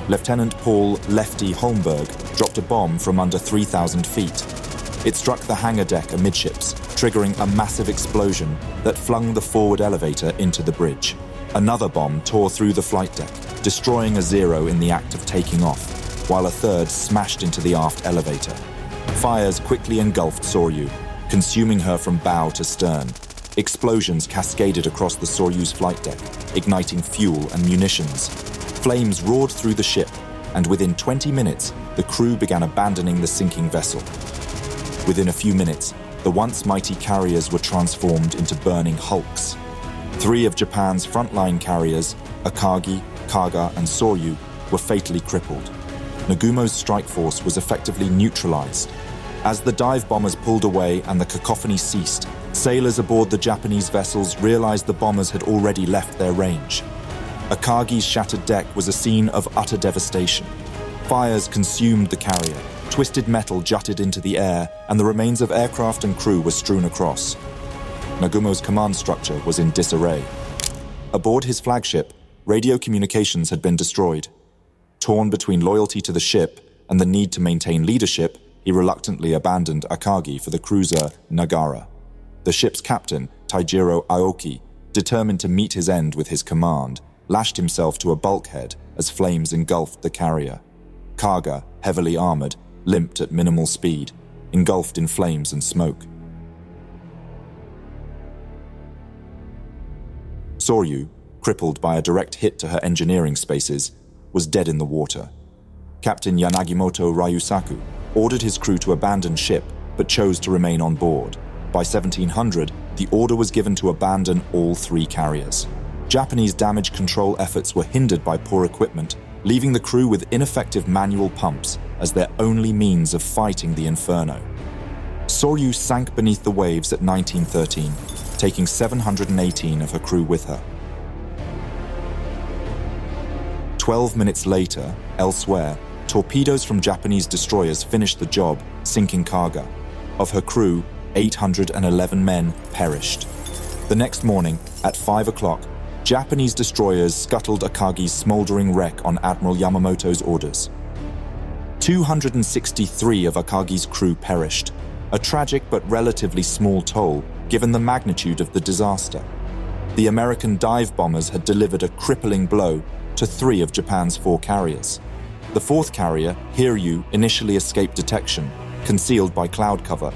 Lieutenant Paul Lefty Holmberg dropped a bomb from under 3,000 feet. It struck the hangar deck amidships, triggering a massive explosion that flung the forward elevator into the bridge. Another bomb tore through the flight deck, destroying a Zero in the act of taking off, while a third smashed into the aft elevator. Fires quickly engulfed Sōryū, consuming her from bow to stern. Explosions cascaded across the Soryu's flight deck, igniting fuel and munitions. Flames roared through the ship, and within 20 minutes, the crew began abandoning the sinking vessel. Within a few minutes, the once mighty carriers were transformed into burning hulks. 3 of Japan's frontline carriers, Akagi, Kaga, and Soryu, were fatally crippled. Nagumo's strike force was effectively neutralized. As the dive bombers pulled away and the cacophony ceased, sailors aboard the Japanese vessels realized the bombers had already left their range. Akagi's shattered deck was a scene of utter devastation. Fires consumed the carrier, twisted metal jutted into the air, and the remains of aircraft and crew were strewn across. Nagumo's command structure was in disarray. Aboard his flagship, radio communications had been destroyed. Torn between loyalty to the ship and the need to maintain leadership, he reluctantly abandoned Akagi for the cruiser Nagara. The ship's captain, Taijiro Aoki, determined to meet his end with his command, lashed himself to a bulkhead as flames engulfed the carrier. Kaga, heavily armored, limped at minimal speed, engulfed in flames and smoke. Soryu, crippled by a direct hit to her engineering spaces, was dead in the water. Captain Yanagimoto Ryusaku ordered his crew to abandon ship, but chose to remain on board. By 1700, the order was given to abandon all 3 carriers. Japanese damage control efforts were hindered by poor equipment, leaving the crew with ineffective manual pumps as their only means of fighting the inferno. Soryu sank beneath the waves at 1913, taking 718 of her crew with her. 12 minutes later, elsewhere, torpedoes from Japanese destroyers finished the job, sinking Kaga. Of her crew, 811 men perished. The next morning, at 5 o'clock, Japanese destroyers scuttled Akagi's smoldering wreck on Admiral Yamamoto's orders. 263 of Akagi's crew perished, a tragic but relatively small toll given the magnitude of the disaster. The American dive bombers had delivered a crippling blow to 3 of Japan's 4 carriers. The 4th carrier, Hiryū, initially escaped detection, concealed by cloud cover.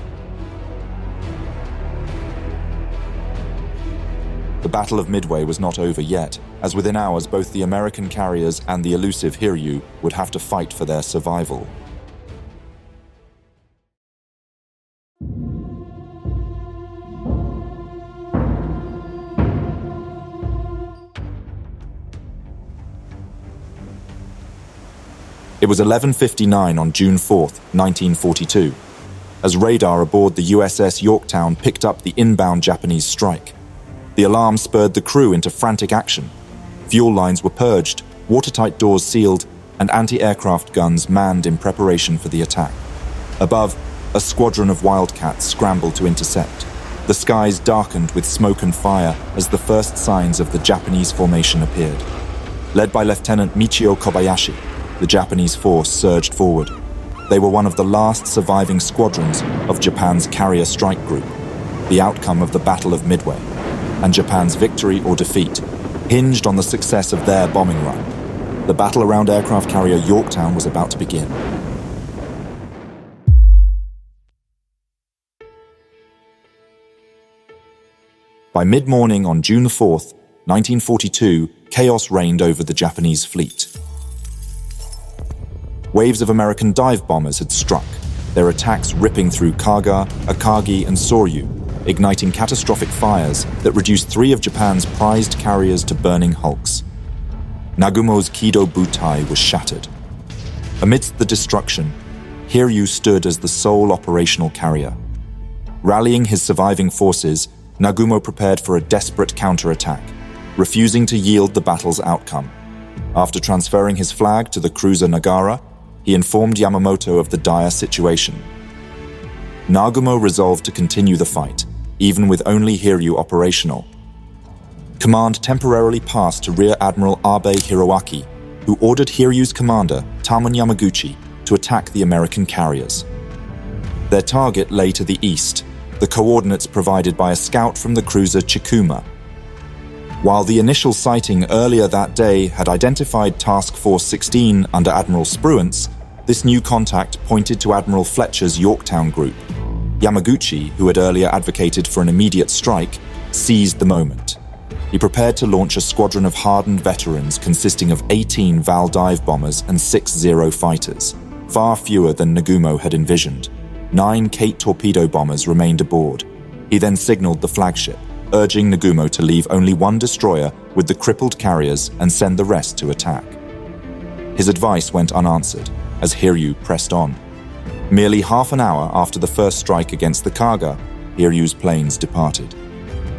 The Battle of Midway was not over yet, as within hours both the American carriers and the elusive Hiryū would have to fight for their survival. It was 11:59 on June 4, 1942, as radar aboard the USS Yorktown picked up the inbound Japanese strike. The alarm spurred the crew into frantic action. Fuel lines were purged, watertight doors sealed, and anti-aircraft guns manned in preparation for the attack. Above, a squadron of wildcats scrambled to intercept. The skies darkened with smoke and fire as the first signs of the Japanese formation appeared. Led by Lieutenant Michio Kobayashi, the Japanese force surged forward. They were one of the last surviving squadrons of Japan's carrier strike group, the outcome of the Battle of Midway, and Japan's victory or defeat hinged on the success of their bombing run. The battle around aircraft carrier Yorktown was about to begin. By mid-morning on June 4, 1942, chaos reigned over the Japanese fleet. Waves of American dive bombers had struck, their attacks ripping through Kaga, Akagi, and Soryu, igniting catastrophic fires that reduced 3 of Japan's prized carriers to burning hulks. Nagumo's Kido Butai was shattered. Amidst the destruction, Hiryu stood as the sole operational carrier. Rallying his surviving forces, Nagumo prepared for a desperate counterattack, refusing to yield the battle's outcome. After transferring his flag to the cruiser Nagara, he informed Yamamoto of the dire situation. Nagumo resolved to continue the fight, even with only Hiryu operational. Command temporarily passed to Rear Admiral Abe Hiroaki, who ordered Hiryu's commander, Tamon Yamaguchi, to attack the American carriers. Their target lay to the east, the coordinates provided by a scout from the cruiser Chikuma. While the initial sighting earlier that day had identified Task Force 16 under Admiral Spruance, this new contact pointed to Admiral Fletcher's Yorktown group. Yamaguchi, who had earlier advocated for an immediate strike, seized the moment. He prepared to launch a squadron of hardened veterans consisting of 18 Val dive bombers and 6 Zero fighters, far fewer than Nagumo had envisioned. 9 Kate torpedo bombers remained aboard. He then signaled the flagship, urging Nagumo to leave only 1 destroyer with the crippled carriers and send the rest to attack. His advice went unanswered as Hiryū pressed on. Merely half an hour after the first strike against the Kaga, Hiryū's planes departed.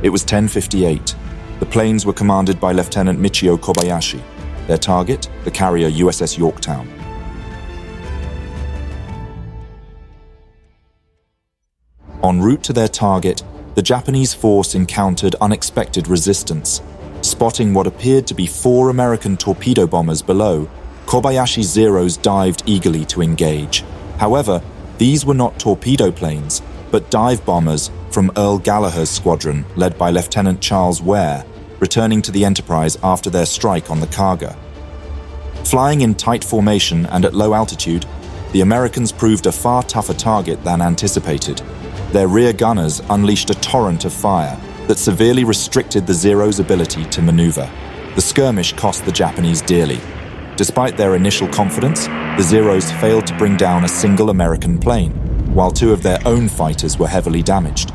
It was 10:58. The planes were commanded by Lieutenant Michio Kobayashi. Their target, the carrier USS Yorktown. En route to their target, the Japanese force encountered unexpected resistance. Spotting what appeared to be 4 American torpedo bombers below, Kobayashi Zeros dived eagerly to engage. However, these were not torpedo planes, but dive bombers from Earl Gallagher's squadron, led by Lieutenant Charles Ware, returning to the Enterprise after their strike on the Kaga. Flying in tight formation and at low altitude, the Americans proved a far tougher target than anticipated. Their rear gunners unleashed a torrent of fire that severely restricted the Zero's ability to maneuver. The skirmish cost the Japanese dearly. Despite their initial confidence, the Zeros failed to bring down a single American plane, while 2 of their own fighters were heavily damaged.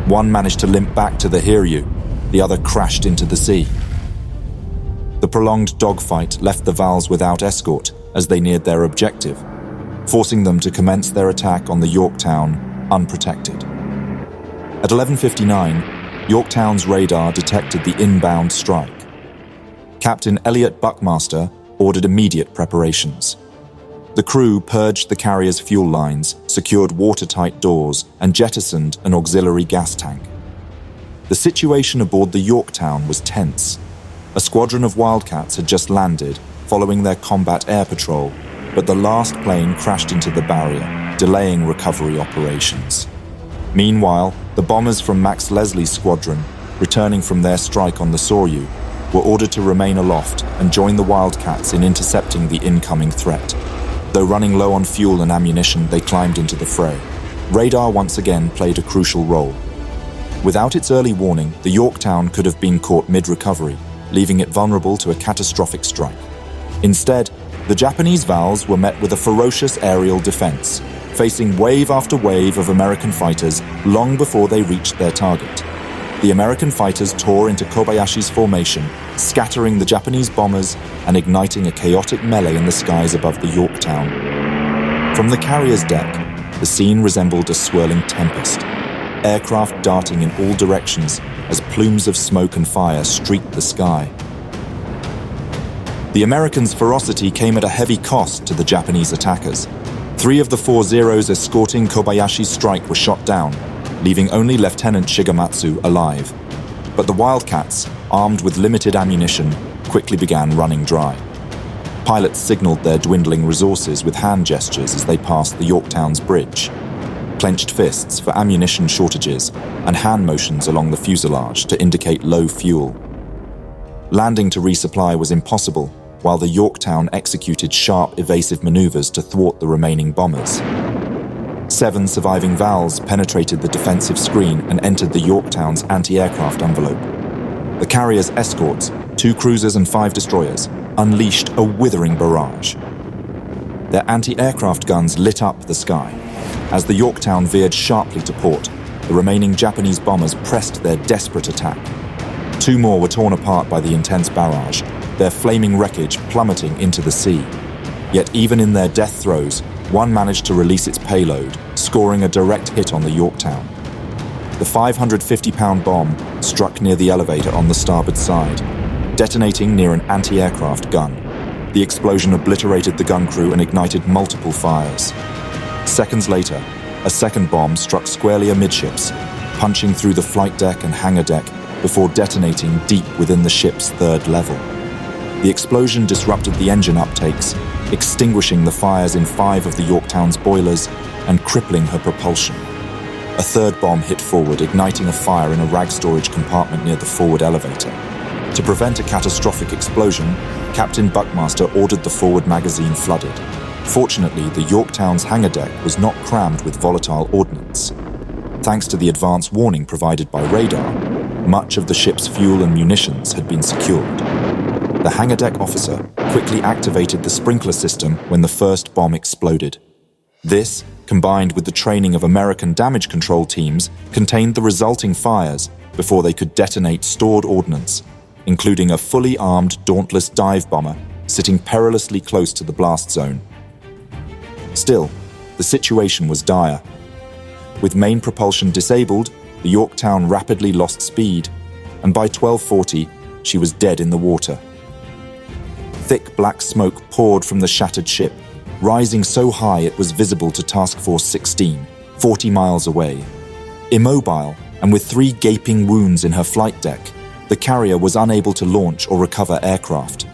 One managed to limp back to the Hiryū, the other crashed into the sea. The prolonged dogfight left the Vals without escort as they neared their objective, forcing them to commence their attack on the Yorktown unprotected. At 11:59, Yorktown's radar detected the inbound strike. Captain Eliot Buckmaster ordered immediate preparations. The crew purged the carrier's fuel lines, secured watertight doors, and jettisoned an auxiliary gas tank. The situation aboard the Yorktown was tense. A squadron of Wildcats had just landed, following their combat air patrol, but the last plane crashed into the barrier, delaying recovery operations. Meanwhile, the bombers from Max Leslie's squadron, returning from their strike on the Soryu, were ordered to remain aloft and join the Wildcats in intercepting the incoming threat. Though running low on fuel and ammunition, they climbed into the fray. Radar once again played a crucial role. Without its early warning, the Yorktown could have been caught mid-recovery, leaving it vulnerable to a catastrophic strike. Instead, the Japanese Vals were met with a ferocious aerial defense, facing wave after wave of American fighters long before they reached their target. The American fighters tore into Kobayashi's formation, scattering the Japanese bombers and igniting a chaotic melee in the skies above the Yorktown. From the carrier's deck, the scene resembled a swirling tempest, aircraft darting in all directions as plumes of smoke and fire streaked the sky. The Americans' ferocity came at a heavy cost to the Japanese attackers. 3 of the 4 Zeros escorting Kobayashi's strike were shot down, leaving only Lieutenant Shigematsu alive. But the Wildcats, armed with limited ammunition, quickly began running dry. Pilots signaled their dwindling resources with hand gestures as they passed the Yorktown's bridge, clenched fists for ammunition shortages, and hand motions along the fuselage to indicate low fuel. Landing to resupply was impossible, while the Yorktown executed sharp, evasive maneuvers to thwart the remaining bombers. 7 surviving Vals penetrated the defensive screen and entered the Yorktown's anti-aircraft envelope. The carrier's escorts, 2 cruisers and 5 destroyers, unleashed a withering barrage. Their anti-aircraft guns lit up the sky. As the Yorktown veered sharply to port, the remaining Japanese bombers pressed their desperate attack. 2 more were torn apart by the intense barrage, their flaming wreckage plummeting into the sea. Yet even in their death throes, one managed to release its payload, scoring a direct hit on the Yorktown. The 550-pound bomb struck near the elevator on the starboard side, detonating near an anti-aircraft gun. The explosion obliterated the gun crew and ignited multiple fires. Seconds later, a second bomb struck squarely amidships, punching through the flight deck and hangar deck before detonating deep within the ship's 3rd level. The explosion disrupted the engine uptakes, extinguishing the fires in 5 of the Yorktown's boilers and crippling her propulsion. A 3rd bomb hit forward, igniting a fire in a rag storage compartment near the forward elevator. To prevent a catastrophic explosion, Captain Buckmaster ordered the forward magazine flooded. Fortunately, the Yorktown's hangar deck was not crammed with volatile ordnance. Thanks to the advance warning provided by radar, much of the ship's fuel and munitions had been secured. The hangar deck officer quickly activated the sprinkler system when the first bomb exploded. This, combined with the training of American damage control teams, contained the resulting fires before they could detonate stored ordnance, including a fully armed Dauntless dive bomber sitting perilously close to the blast zone. Still, the situation was dire. With main propulsion disabled, the Yorktown rapidly lost speed, and by 12:40, she was dead in the water. Thick black smoke poured from the shattered ship, rising so high it was visible to Task Force 16, 40 miles away. Immobile, and with 3 gaping wounds in her flight deck, the carrier was unable to launch or recover aircraft.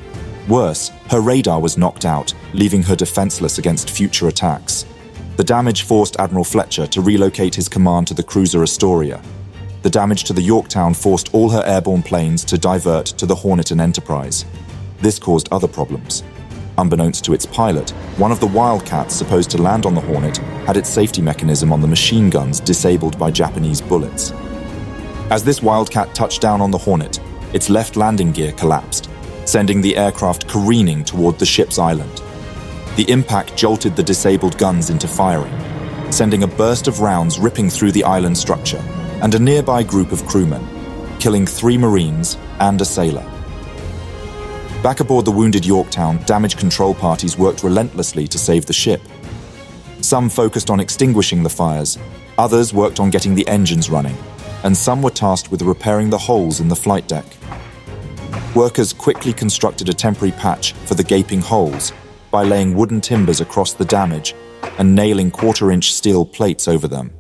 Worse, her radar was knocked out, leaving her defenseless against future attacks. The damage forced Admiral Fletcher to relocate his command to the cruiser Astoria. The damage to the Yorktown forced all her airborne planes to divert to the Hornet and Enterprise. This caused other problems. Unbeknownst to its pilot, one of the Wildcats supposed to land on the Hornet had its safety mechanism on the machine guns disabled by Japanese bullets. As this Wildcat touched down on the Hornet, its left landing gear collapsed, sending the aircraft careening toward the ship's island. The impact jolted the disabled guns into firing, sending a burst of rounds ripping through the island structure and a nearby group of crewmen, killing 3 Marines and a sailor. Back aboard the wounded Yorktown, damage control parties worked relentlessly to save the ship. Some focused on extinguishing the fires, others worked on getting the engines running, and some were tasked with repairing the holes in the flight deck. Workers quickly constructed a temporary patch for the gaping holes by laying wooden timbers across the damage and nailing 1/4-inch steel plates over them.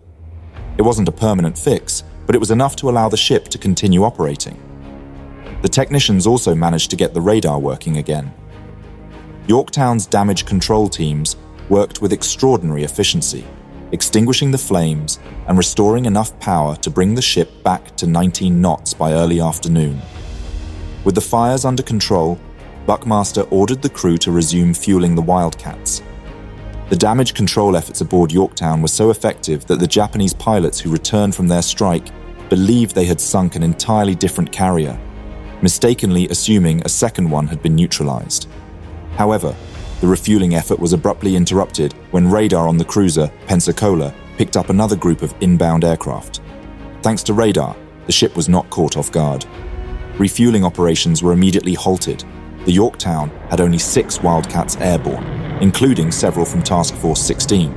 It wasn't a permanent fix, but it was enough to allow the ship to continue operating. The technicians also managed to get the radar working again. Yorktown's damage control teams worked with extraordinary efficiency, extinguishing the flames and restoring enough power to bring the ship back to 19 knots by early afternoon. With the fires under control, Buckmaster ordered the crew to resume fueling the Wildcats. The damage control efforts aboard Yorktown were so effective that the Japanese pilots who returned from their strike believed they had sunk an entirely different carrier, mistakenly assuming a second one had been neutralized. However, the refueling effort was abruptly interrupted when radar on the cruiser Pensacola picked up another group of inbound aircraft. Thanks to radar, the ship was not caught off guard. Refueling operations were immediately halted. The Yorktown had only 6 Wildcats airborne, including several from Task Force 16.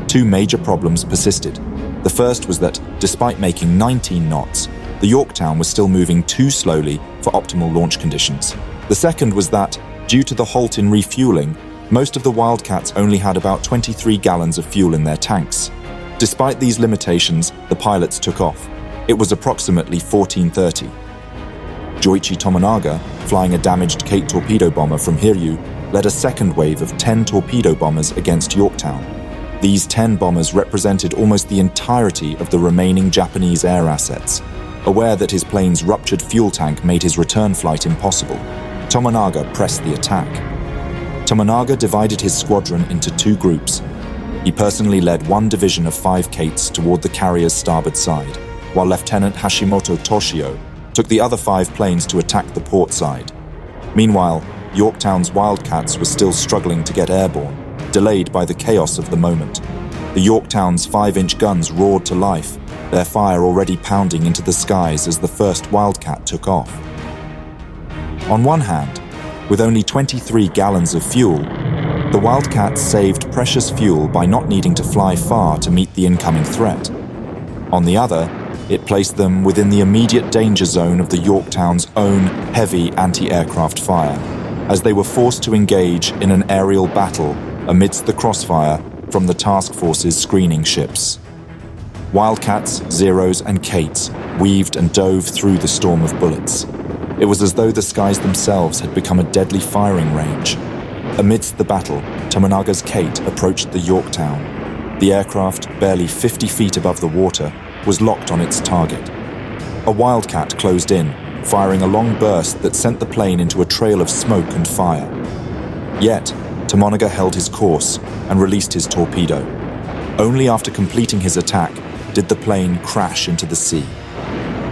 2 major problems persisted. The first was that, despite making 19 knots, the Yorktown was still moving too slowly for optimal launch conditions. The second was that, due to the halt in refueling, most of the Wildcats only had about 23 gallons of fuel in their tanks. Despite these limitations, the pilots took off. It was approximately 14:30. Joichi Tomonaga, flying a damaged Kate torpedo bomber from Hiryū, led a second wave of 10 torpedo bombers against Yorktown. These 10 bombers represented almost the entirety of the remaining Japanese air assets. Aware that his plane's ruptured fuel tank made his return flight impossible, Tomonaga pressed the attack. Tomonaga divided his squadron into 2 groups. He personally led 1 division of 5 Kates toward the carrier's starboard side, while Lieutenant Hashimoto Toshio took the other 5 planes to attack the port side. Meanwhile, Yorktown's Wildcats were still struggling to get airborne, delayed by the chaos of the moment. The Yorktown's 5-inch guns roared to life, their fire already pounding into the skies as the first Wildcat took off. On one hand, with only 23 gallons of fuel, the Wildcats saved precious fuel by not needing to fly far to meet the incoming threat. On the other, it placed them within the immediate danger zone of the Yorktown's own heavy anti-aircraft fire, as they were forced to engage in an aerial battle amidst the crossfire from the task force's screening ships. Wildcats, Zeros, and Kates weaved and dove through the storm of bullets. It was as though the skies themselves had become a deadly firing range. Amidst the battle, Tomonaga's Kate approached the Yorktown. The aircraft, barely 50 feet above the water, was locked on its target. A Wildcat closed in, firing a long burst that sent the plane into a trail of smoke and fire. Yet, Tomonaga held his course and released his torpedo. Only after completing his attack did the plane crash into the sea.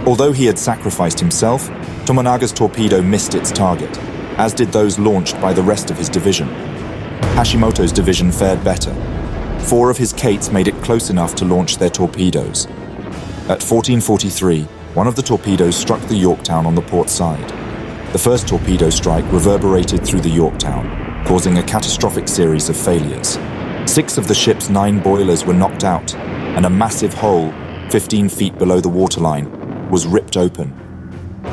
Although he had sacrificed himself, Tomonaga's torpedo missed its target, as did those launched by the rest of his division. Hashimoto's division fared better. 4 of his Kates made it close enough to launch their torpedoes. At 14:43, one of the torpedoes struck the Yorktown on the port side. The first torpedo strike reverberated through the Yorktown, causing a catastrophic series of failures. 6 of the ship's 9 boilers were knocked out, and a massive hole, 15 feet below the waterline, was ripped open.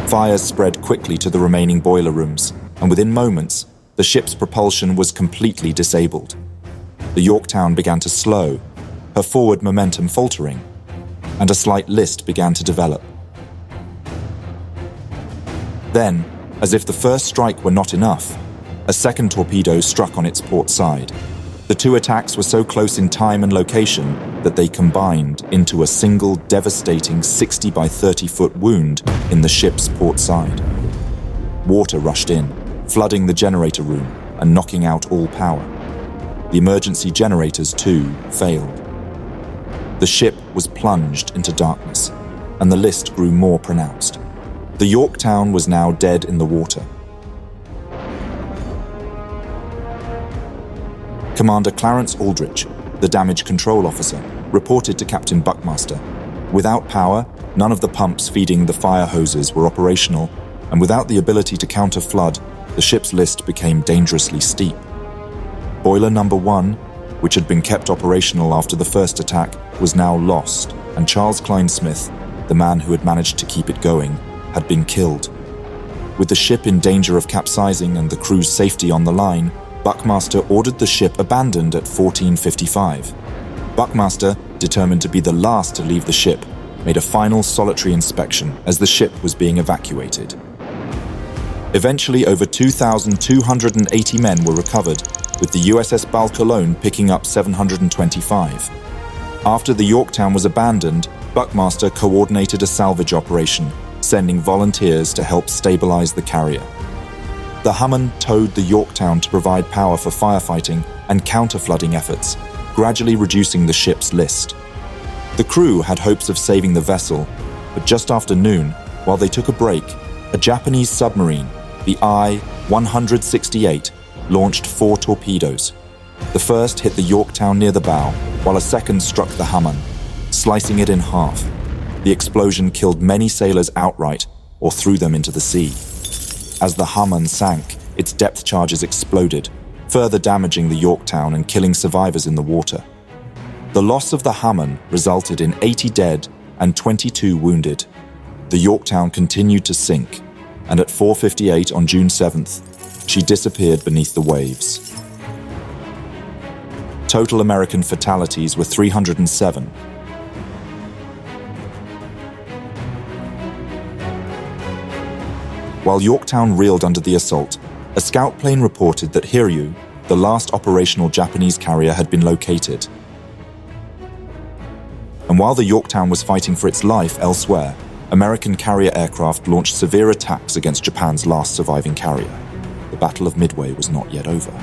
Fires spread quickly to the remaining boiler rooms, and within moments, the ship's propulsion was completely disabled. The Yorktown began to slow, her forward momentum faltering, and a slight list began to develop. Then, as if the first strike were not enough, a second torpedo struck on its port side. The 2 attacks were so close in time and location that they combined into a single devastating 60 by 30 foot wound in the ship's port side. Water rushed in, flooding the generator room and knocking out all power. The emergency generators, too, failed. The ship was plunged into darkness, and the list grew more pronounced. The Yorktown was now dead in the water. Commander Clarence Aldrich, the damage control officer, reported to Captain Buckmaster. Without power, none of the pumps feeding the fire hoses were operational, and without the ability to counter flood, the ship's list became dangerously steep. Boiler number 1, which had been kept operational after the first attack, was now lost, and Charles Kleinsmith, the man who had managed to keep it going, had been killed. With the ship in danger of capsizing and the crew's safety on the line, Buckmaster ordered the ship abandoned at 14:55. Buckmaster, determined to be the last to leave the ship, made a final solitary inspection as the ship was being evacuated. Eventually, over 2,280 men were recovered, with the USS Balk alone picking up 725. After the Yorktown was abandoned, Buckmaster coordinated a salvage operation, sending volunteers to help stabilize the carrier. The Hummun towed the Yorktown to provide power for firefighting and counter-flooding efforts, gradually reducing the ship's list. The crew had hopes of saving the vessel, but just after noon, while they took a break, a Japanese submarine, the I-168, launched 4 torpedoes. The first hit the Yorktown near the bow, while a second struck the Hummun, slicing it in half. The explosion killed many sailors outright or threw them into the sea. As the Hummun sank, its depth charges exploded, further damaging the Yorktown and killing survivors in the water. The loss of the Hummun resulted in 80 dead and 22 wounded. The Yorktown continued to sink, and at 4:58 on June 7th, she disappeared beneath the waves. Total American fatalities were 307. While Yorktown reeled under the assault, a scout plane reported that Hiryū, the last operational Japanese carrier, had been located. And while the Yorktown was fighting for its life elsewhere, American carrier aircraft launched severe attacks against Japan's last surviving carrier. The Battle of Midway was not yet over.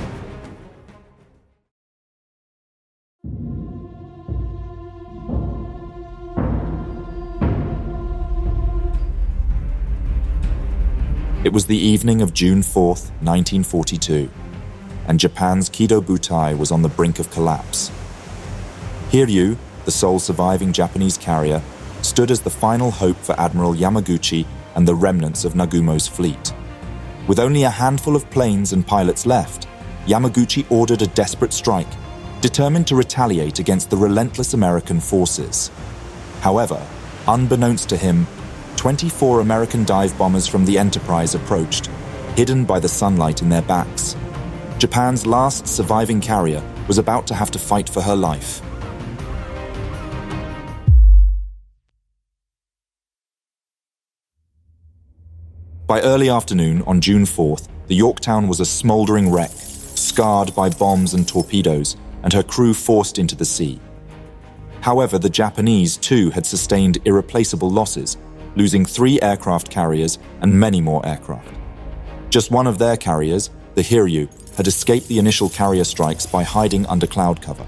It was the evening of June 4th, 1942, and Japan's Kido Butai was on the brink of collapse. Hiryū, the sole surviving Japanese carrier, stood as the final hope for Admiral Yamaguchi and the remnants of Nagumo's fleet. With only a handful of planes and pilots left, Yamaguchi ordered a desperate strike, determined to retaliate against the relentless American forces. However, unbeknownst to him, 24 American dive bombers from the Enterprise approached, hidden by the sunlight in their backs. Japan's last surviving carrier was about to have to fight for her life. By early afternoon on June 4th, the Yorktown was a smoldering wreck, scarred by bombs and torpedoes, and her crew forced into the sea. However, the Japanese too had sustained irreplaceable losses, losing 3 aircraft carriers and many more aircraft. Just one of their carriers, the Hiryū, had escaped the initial carrier strikes by hiding under cloud cover.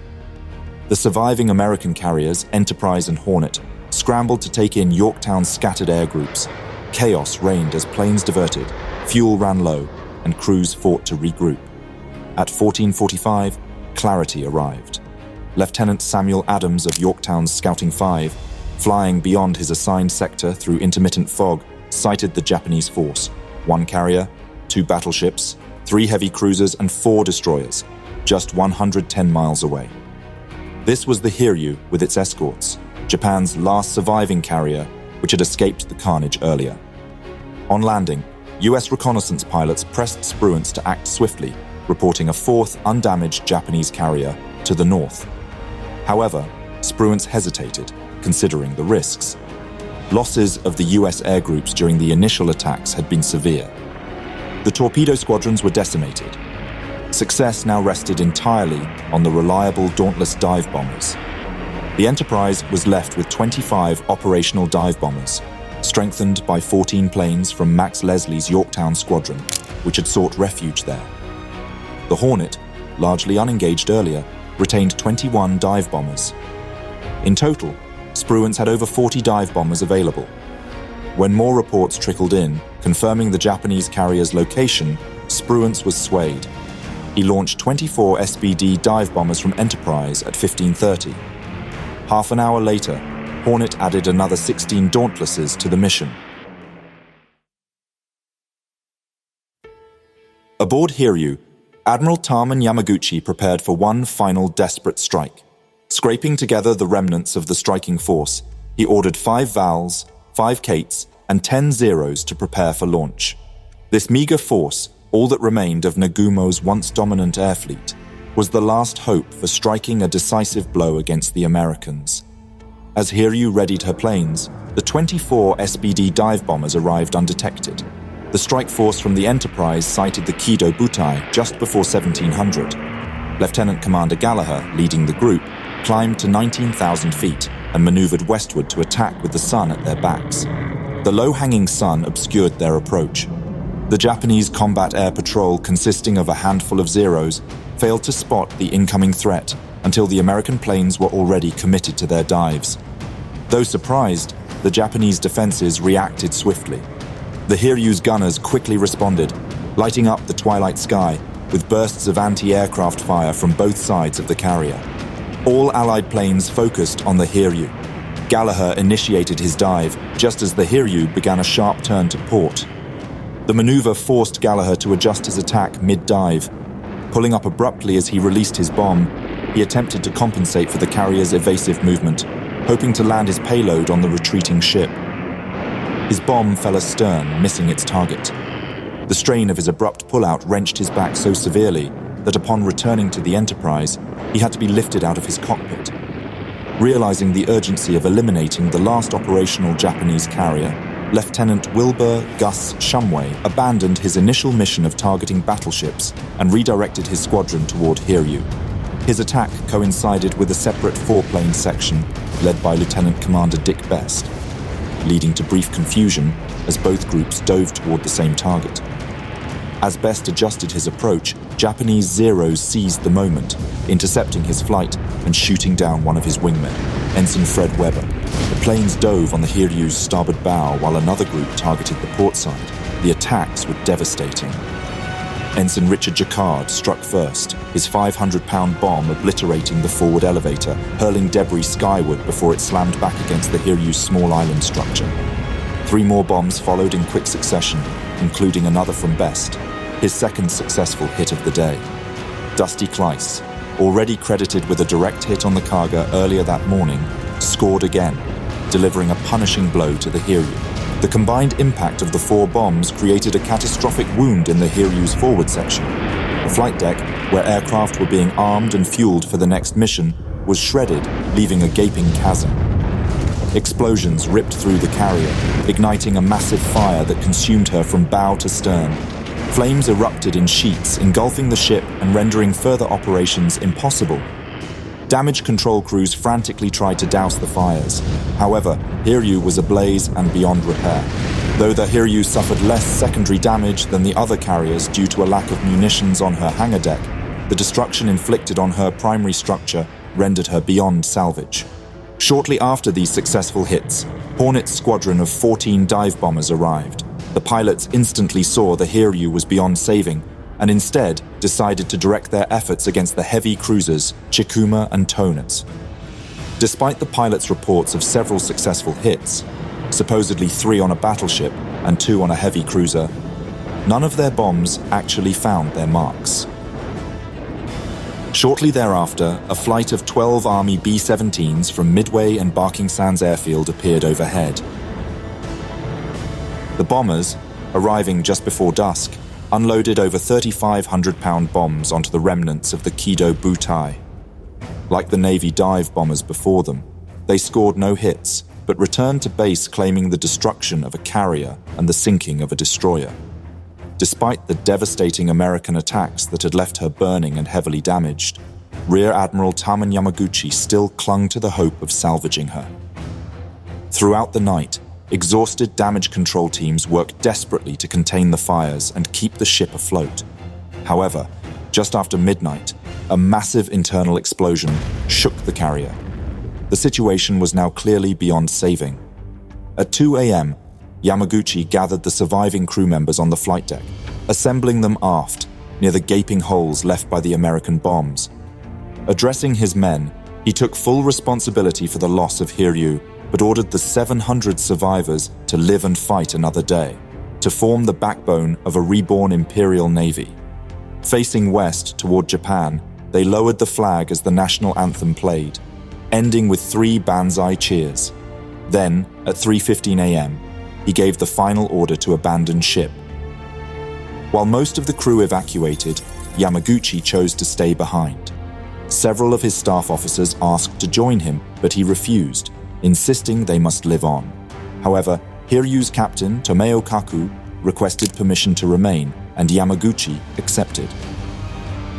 The surviving American carriers, Enterprise and Hornet, scrambled to take in Yorktown's scattered air groups. Chaos reigned as planes diverted, fuel ran low, and crews fought to regroup. At 14:45, clarity arrived. Lieutenant Samuel Adams of Yorktown's Scouting 5, flying beyond his assigned sector through intermittent fog, sighted the Japanese force: 1 carrier, 2 battleships, 3 heavy cruisers and 4 destroyers, just 110 miles away. This was the Hiryū with its escorts, Japan's last surviving carrier, which had escaped the carnage earlier. On landing, US reconnaissance pilots pressed Spruance to act swiftly, reporting a 4th undamaged Japanese carrier to the north. However, Spruance hesitated, considering the risks. Losses of the US air groups during the initial attacks had been severe. The torpedo squadrons were decimated. Success now rested entirely on the reliable Dauntless dive bombers. The Enterprise was left with 25 operational dive bombers, strengthened by 14 planes from Max Leslie's Yorktown squadron, which had sought refuge there. The Hornet, largely unengaged earlier, retained 21 dive bombers. In total, Spruance had over 40 dive bombers available. When more reports trickled in, confirming the Japanese carrier's location, Spruance was swayed. He launched 24 SBD dive bombers from Enterprise at 15:30. Half an hour later, Hornet added another 16 Dauntlesses to the mission. Aboard Hiryū, Admiral Taman Yamaguchi prepared for one final desperate strike. Scraping together the remnants of the striking force, he ordered 5 Vals, 5 Kates, and 10 Zeros to prepare for launch. This meager force, all that remained of Nagumo's once dominant air fleet, was the last hope for striking a decisive blow against the Americans. As Hiryū readied her planes, the 24 SBD dive bombers arrived undetected. The strike force from the Enterprise sighted the Kido Butai just before 1700. Lieutenant Commander Gallagher, leading the group, climbed to 19,000 feet and maneuvered westward to attack with the sun at their backs. The low-hanging sun obscured their approach. The Japanese combat air patrol, consisting of a handful of Zeros, failed to spot the incoming threat until the American planes were already committed to their dives. Though surprised, the Japanese defenses reacted swiftly. The Hiryu's gunners quickly responded, lighting up the twilight sky with bursts of anti-aircraft fire from both sides of the carrier. All Allied planes focused on the Hiryū. Gallagher initiated his dive just as the Hiryū began a sharp turn to port. The maneuver forced Gallagher to adjust his attack mid-dive. Pulling up abruptly as he released his bomb, he attempted to compensate for the carrier's evasive movement, hoping to land his payload on the retreating ship. His bomb fell astern, missing its target. The strain of his abrupt pullout wrenched his back so severely that upon returning to the Enterprise, he had to be lifted out of his cockpit. Realizing the urgency of eliminating the last operational Japanese carrier, Lieutenant Wilbur Gus Shumway abandoned his initial mission of targeting battleships and redirected his squadron toward Hiryū. His attack coincided with a separate 4-plane section led by Lieutenant Commander Dick Best, leading to brief confusion as both groups dove toward the same target. As Best adjusted his approach, Japanese Zeros seized the moment, intercepting his flight and shooting down one of his wingmen, Ensign Fred Weber. The planes dove on the Hiryū's starboard bow while another group targeted the port side. The attacks were devastating. Ensign Richard Jacquard struck first, his 500-pound bomb obliterating the forward elevator, hurling debris skyward before it slammed back against the Hiryū's small island structure. 3 more bombs followed in quick succession, including another from Best, his second successful hit of the day. Dusty Kleiss, already credited with a direct hit on the Kaga earlier that morning, scored again, delivering a punishing blow to the Hiryū. The combined impact of the 4 bombs created a catastrophic wound in the Hiryū's forward section. The flight deck, where aircraft were being armed and fueled for the next mission, was shredded, leaving a gaping chasm. Explosions ripped through the carrier, igniting a massive fire that consumed her from bow to stern. Flames erupted in sheets, engulfing the ship and rendering further operations impossible. Damage control crews frantically tried to douse the fires. However, Hiryū was ablaze and beyond repair. Though the Hiryū suffered less secondary damage than the other carriers due to a lack of munitions on her hangar deck, the destruction inflicted on her primary structure rendered her beyond salvage. Shortly after these successful hits, Hornet's squadron of 14 dive bombers arrived. The pilots instantly saw the Hiryū was beyond saving and instead decided to direct their efforts against the heavy cruisers Chikuma and Tonitz. Despite the pilots' reports of several successful hits, supposedly 3 on a battleship and 2 on a heavy cruiser, none of their bombs actually found their marks. Shortly thereafter, a flight of 12 Army B-17s from Midway and Barking Sands Airfield appeared overhead. The bombers, arriving just before dusk, unloaded over 3,500-pound bombs onto the remnants of the Kido Butai. Like the Navy dive bombers before them, they scored no hits, but returned to base claiming the destruction of a carrier and the sinking of a destroyer. Despite the devastating American attacks that had left her burning and heavily damaged, Rear Admiral Taman Yamaguchi still clung to the hope of salvaging her. Throughout the night, exhausted damage control teams worked desperately to contain the fires and keep the ship afloat. However, just after midnight, a massive internal explosion shook the carrier. The situation was now clearly beyond saving. At 2 a.m., Yamaguchi gathered the surviving crew members on the flight deck, assembling them aft, near the gaping holes left by the American bombs. Addressing his men, he took full responsibility for the loss of Hiryū, but ordered the 700 survivors to live and fight another day, to form the backbone of a reborn Imperial Navy. Facing west toward Japan, they lowered the flag as the national anthem played, ending with 3 banzai cheers. Then, at 3:15 a.m., he gave the final order to abandon ship. While most of the crew evacuated, Yamaguchi chose to stay behind. Several of his staff officers asked to join him, but he refused, insisting they must live on. However, Hiryu's captain, Tomeo Kaku, requested permission to remain, and Yamaguchi accepted.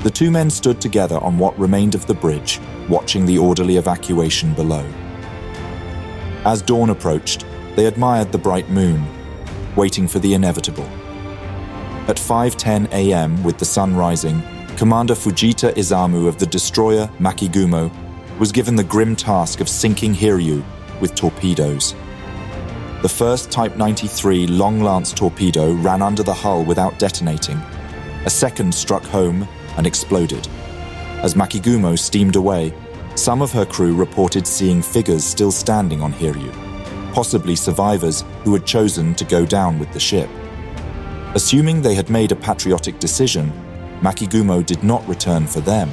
The 2 men stood together on what remained of the bridge, watching the orderly evacuation below. As dawn approached, they admired the bright moon, waiting for the inevitable. At 5:10 a.m., with the sun rising, Commander Fujita Izamu of the destroyer Makigumo was given the grim task of sinking Hiryū with torpedoes. The first Type 93 long-lance torpedo ran under the hull without detonating. A second struck home and exploded. As Makigumo steamed away, some of her crew reported seeing figures still standing on Hiryū, possibly survivors who had chosen to go down with the ship. Assuming they had made a patriotic decision, Makigumo did not return for them.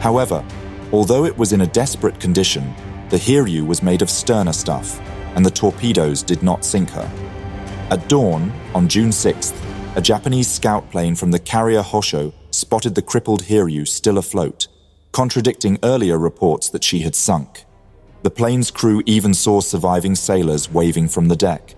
However, although it was in a desperate condition, the Hiryū was made of sterner stuff, and the torpedoes did not sink her. At dawn, on June 6th, a Japanese scout plane from the carrier Hosho spotted the crippled Hiryū still afloat, contradicting earlier reports that she had sunk. The plane's crew even saw surviving sailors waving from the deck.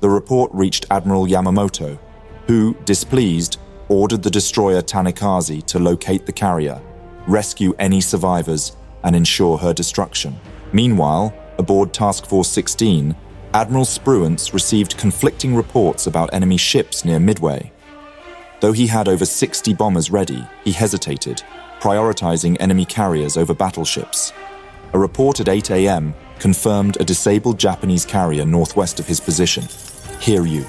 The report reached Admiral Yamamoto, who, displeased, ordered the destroyer Tanikaze to locate the carrier, rescue any survivors, and ensure her destruction. Meanwhile, aboard Task Force 16, Admiral Spruance received conflicting reports about enemy ships near Midway. Though he had over 60 bombers ready, he hesitated, prioritizing enemy carriers over battleships. A report at 8 a.m. confirmed a disabled Japanese carrier northwest of his position, Hiryū.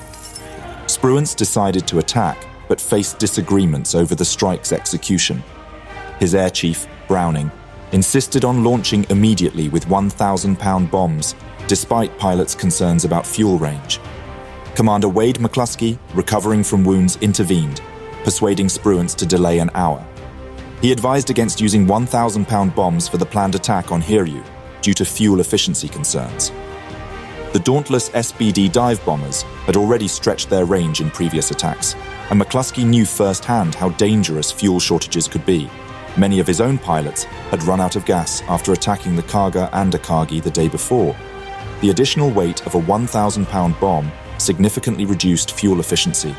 Spruance decided to attack, but faced disagreements over the strike's execution. His air chief, Browning, insisted on launching immediately with 1,000-pound bombs, despite pilots' concerns about fuel range. Commander Wade McCluskey, recovering from wounds, intervened, persuading Spruance to delay an hour. He advised against using 1,000-pound bombs for the planned attack on Hiryū, due to fuel efficiency concerns. The dauntless SBD dive bombers had already stretched their range in previous attacks, and McCluskey knew firsthand how dangerous fuel shortages could be. Many of his own pilots had run out of gas after attacking the Kaga and Akagi the day before. The additional weight of a 1,000-pound bomb significantly reduced fuel efficiency,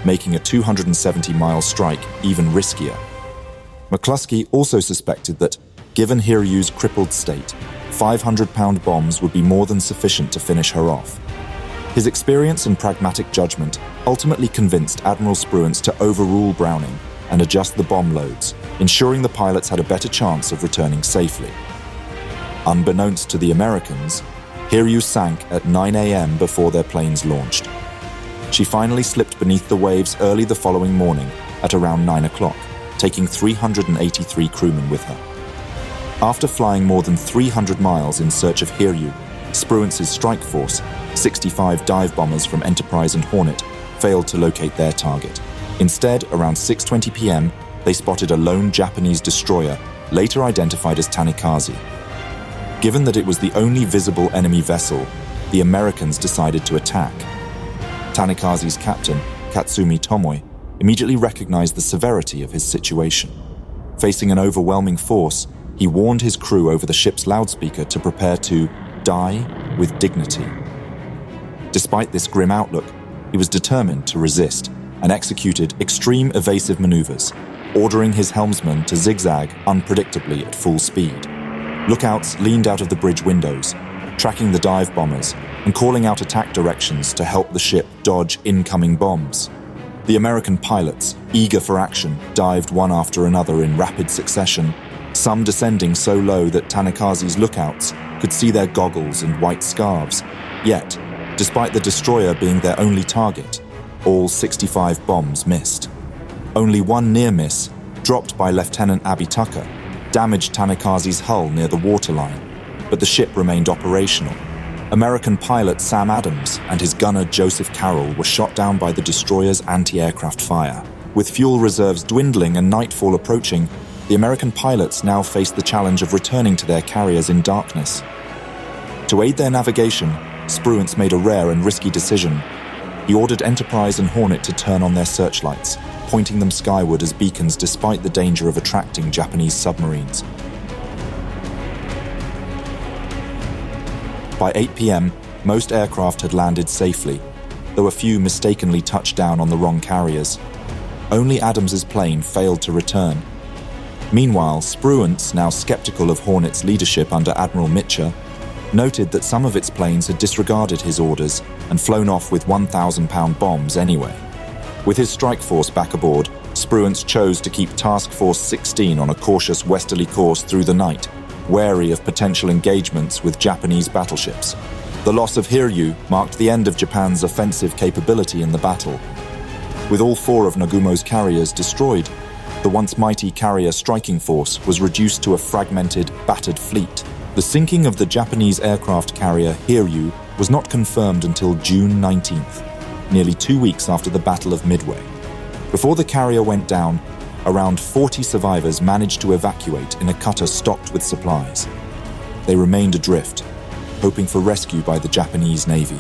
making a 270-mile strike even riskier. McCluskey also suspected that, Given Hiryu's crippled state, 500-pound bombs would be more than sufficient to finish her off. His experience and pragmatic judgment ultimately convinced Admiral Spruance to overrule Browning and adjust the bomb loads, ensuring the pilots had a better chance of returning safely. Unbeknownst to the Americans, Hiryū sank at 9 a.m. before their planes launched. She finally slipped beneath the waves early the following morning at around 9 o'clock, taking 383 crewmen with her. After flying more than 300 miles in search of Hiryū, Spruance's strike force, 65 dive bombers from Enterprise and Hornet, failed to locate their target. Instead, around 6:20 p.m., they spotted a lone Japanese destroyer, later identified as Tanikaze. Given that it was the only visible enemy vessel, the Americans decided to attack. Tanikaze's captain, Katsumi Tomoe, immediately recognized the severity of his situation. Facing an overwhelming force, he warned his crew over the ship's loudspeaker to prepare to die with dignity. Despite this grim outlook, he was determined to resist and executed extreme evasive maneuvers, ordering his helmsman to zigzag unpredictably at full speed. Lookouts leaned out of the bridge windows, tracking the dive bombers and calling out attack directions to help the ship dodge incoming bombs. The American pilots, eager for action, dived one after another in rapid succession, some descending so low that Tanikaze's lookouts could see their goggles and white scarves. Yet, despite the destroyer being their only target, all 65 bombs missed. Only one near miss, dropped by Lieutenant Abby Tucker, damaged Tanikaze's hull near the waterline, but the ship remained operational. American pilot Sam Adams and his gunner Joseph Carroll were shot down by the destroyer's anti-aircraft fire. With fuel reserves dwindling and nightfall approaching, the American pilots now faced the challenge of returning to their carriers in darkness. To aid their navigation, Spruance made a rare and risky decision. He ordered Enterprise and Hornet to turn on their searchlights, pointing them skyward as beacons despite the danger of attracting Japanese submarines. By 8 p.m., most aircraft had landed safely, though a few mistakenly touched down on the wrong carriers. Only Adams's plane failed to return. Meanwhile, Spruance, now skeptical of Hornet's leadership under Admiral Nimitz, noted that some of its planes had disregarded his orders and flown off with 1,000-pound bombs anyway. With his strike force back aboard, Spruance chose to keep Task Force 16 on a cautious westerly course through the night, wary of potential engagements with Japanese battleships. The loss of Hiryū marked the end of Japan's offensive capability in the battle. With all 4 of Nagumo's carriers destroyed, the once mighty carrier striking force was reduced to a fragmented, battered fleet. The sinking of the Japanese aircraft carrier Hiryū was not confirmed until June 19th, nearly 2 weeks after the Battle of Midway. Before the carrier went down, around 40 survivors managed to evacuate in a cutter stocked with supplies. They remained adrift, hoping for rescue by the Japanese Navy.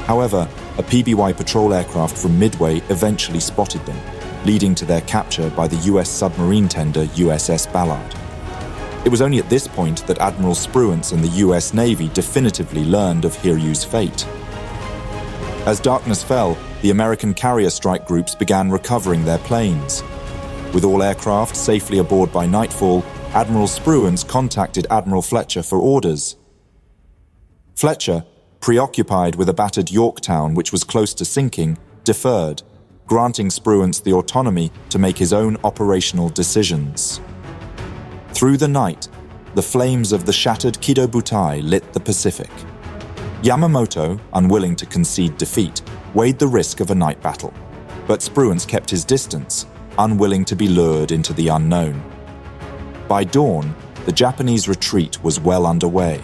However, a PBY patrol aircraft from Midway eventually spotted them, leading to their capture by the US submarine tender USS Ballard. It was only at this point that Admiral Spruance and the US Navy definitively learned of Hiryū's fate. As darkness fell, the American carrier strike groups began recovering their planes. With all aircraft safely aboard by nightfall, Admiral Spruance contacted Admiral Fletcher for orders. Fletcher, preoccupied with a battered Yorktown which was close to sinking, deferred, granting Spruance the autonomy to make his own operational decisions. Through the night, the flames of the shattered Kido Butai lit the Pacific. Yamamoto, unwilling to concede defeat, weighed the risk of a night battle, but Spruance kept his distance, unwilling to be lured into the unknown. By dawn, the Japanese retreat was well underway.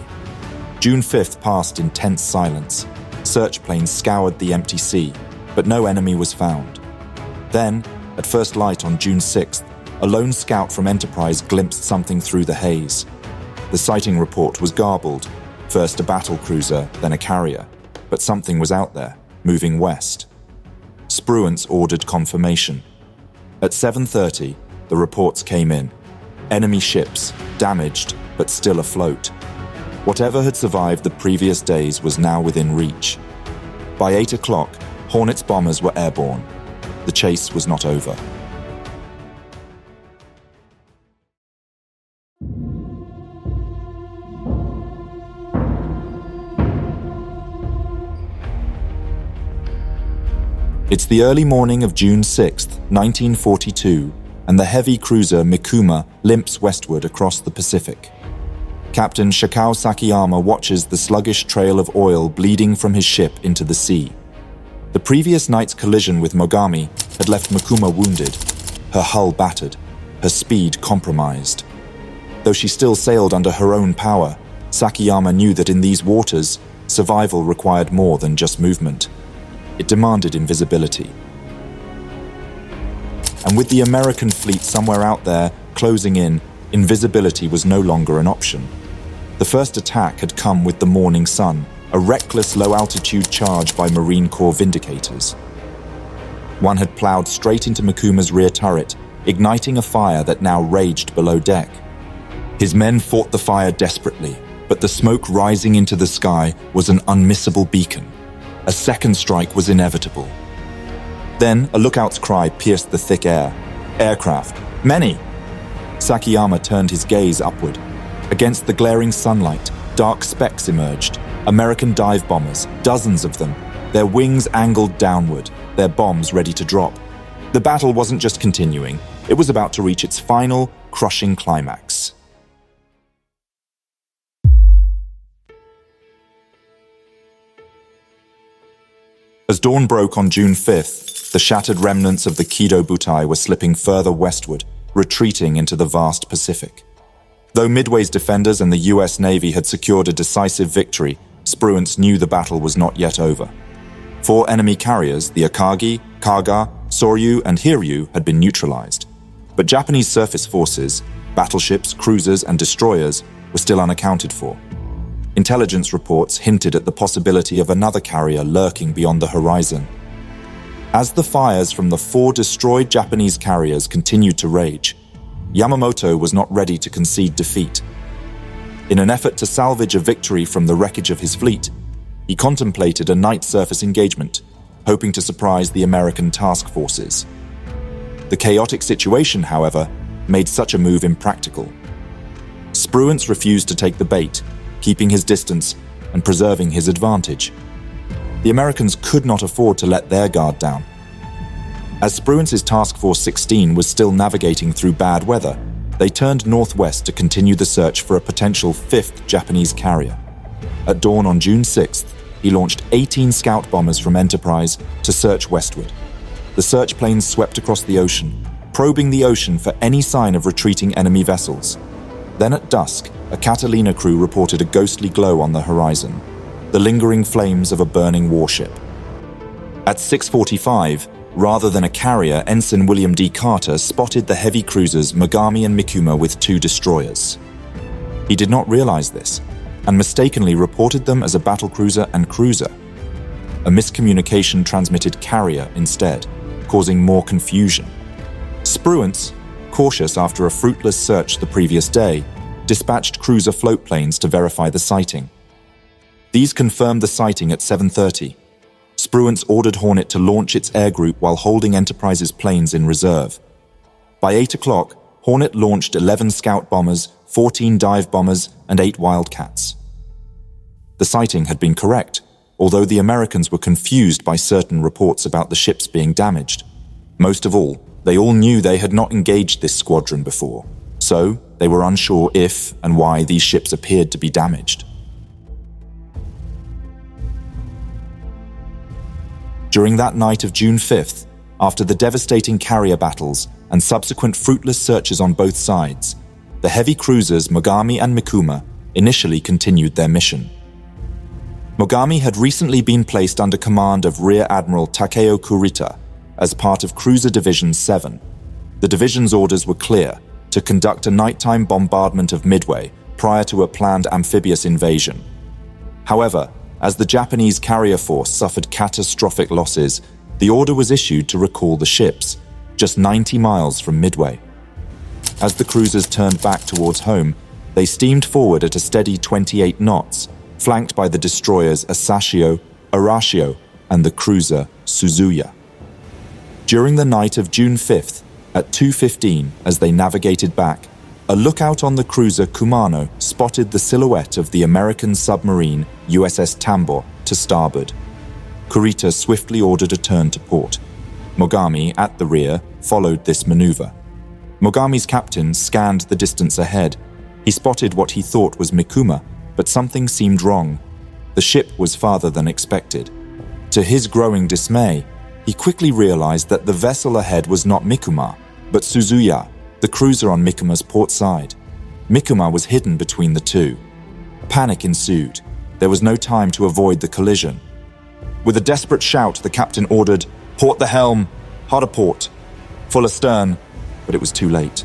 June 5th passed in tense silence. Search planes scoured the empty sea, but no enemy was found. Then, at first light on June 6th, a lone scout from Enterprise glimpsed something through the haze. The sighting report was garbled, first a battle cruiser, then a carrier, but something was out there, moving west. Spruance ordered confirmation. At 7:30, the reports came in. Enemy ships, damaged, but still afloat. Whatever had survived the previous days was now within reach. By 8 o'clock, Hornet's bombers were airborne. The chase was not over. It's the early morning of June 6, 1942, and the heavy cruiser Mikuma limps westward across the Pacific. Captain Shikao Sakiyama watches the sluggish trail of oil bleeding from his ship into the sea. The previous night's collision with Mogami had left Mikuma wounded, her hull battered, her speed compromised. Though she still sailed under her own power, Sakiyama knew that in these waters, survival required more than just movement. It demanded invisibility. And with the American fleet somewhere out there closing in, invisibility was no longer an option. The first attack had come with the morning sun, a reckless low-altitude charge by Marine Corps Vindicators. One had ploughed straight into Mikuma's rear turret, igniting a fire that now raged below deck. His men fought the fire desperately, but the smoke rising into the sky was an unmissable beacon. A second strike was inevitable. Then a lookout's cry pierced the thick air. Aircraft. Many! Sakiyama turned his gaze upward. Against the glaring sunlight, dark specks emerged. American dive bombers, dozens of them, their wings angled downward, their bombs ready to drop. The battle wasn't just continuing, it was about to reach its final, crushing climax. As dawn broke on June 5th, the shattered remnants of the Kido Butai were slipping further westward, retreating into the vast Pacific. Though Midway's defenders and the US Navy had secured a decisive victory, Spruance knew the battle was not yet over. 4 enemy carriers, the Akagi, Kaga, Soryu, and Hiryū, had been neutralized. But Japanese surface forces, battleships, cruisers, and destroyers were still unaccounted for. Intelligence reports hinted at the possibility of another carrier lurking beyond the horizon. As the fires from the 4 destroyed Japanese carriers continued to rage, Yamamoto was not ready to concede defeat. In an effort to salvage a victory from the wreckage of his fleet, he contemplated a night surface engagement, hoping to surprise the American task forces. The chaotic situation, however, made such a move impractical. Spruance refused to take the bait, keeping his distance and preserving his advantage. The Americans could not afford to let their guard down. As Spruance's Task Force 16 was still navigating through bad weather, they turned northwest to continue the search for a potential 5th Japanese carrier. At dawn on June 6th, he launched 18 scout bombers from Enterprise to search westward. The search planes swept across the ocean, probing the ocean for any sign of retreating enemy vessels. Then at dusk, a Catalina crew reported a ghostly glow on the horizon, the lingering flames of a burning warship. At 6:45, rather than a carrier, Ensign William D. Carter spotted the heavy cruisers Mogami and Mikuma with 2 destroyers. He did not realize this, and mistakenly reported them as a battlecruiser and cruiser. A miscommunication transmitted carrier instead, causing more confusion. Spruance, cautious after a fruitless search the previous day, dispatched cruiser float planes to verify the sighting. These confirmed the sighting at 7:30. Spruance ordered Hornet to launch its air group while holding Enterprise's planes in reserve. By 8 o'clock, Hornet launched 11 scout bombers, 14 dive bombers, and 8 Wildcats. The sighting had been correct, although the Americans were confused by certain reports about the ships being damaged. Most of all, they all knew they had not engaged this squadron before, so they were unsure if and why these ships appeared to be damaged. During that night of June 5th, after the devastating carrier battles and subsequent fruitless searches on both sides, the heavy cruisers Mogami and Mikuma initially continued their mission. Mogami had recently been placed under command of Rear Admiral Takeo Kurita as part of Cruiser Division 7. The division's orders were clear: to conduct a nighttime bombardment of Midway prior to a planned amphibious invasion. However, as the Japanese carrier force suffered catastrophic losses, the order was issued to recall the ships, just 90 miles from Midway. As the cruisers turned back towards home, they steamed forward at a steady 28 knots, flanked by the destroyers Asashio, Arashio, and the cruiser Suzuya. During the night of June 5th, at 2:15 as they navigated back, a lookout on the cruiser Kumano spotted the silhouette of the American submarine USS Tambor to starboard. Kurita swiftly ordered a turn to port. Mogami, at the rear, followed this maneuver. Mogami's captain scanned the distance ahead. He spotted what he thought was Mikuma, but something seemed wrong. The ship was farther than expected. To his growing dismay, he quickly realized that the vessel ahead was not Mikuma, but Suzuya, the cruiser on Mikuma's port side. Mikuma was hidden between the two. Panic ensued. There was no time to avoid the collision. With a desperate shout, the captain ordered, "Port the helm! Hard a port!" Full astern, but it was too late.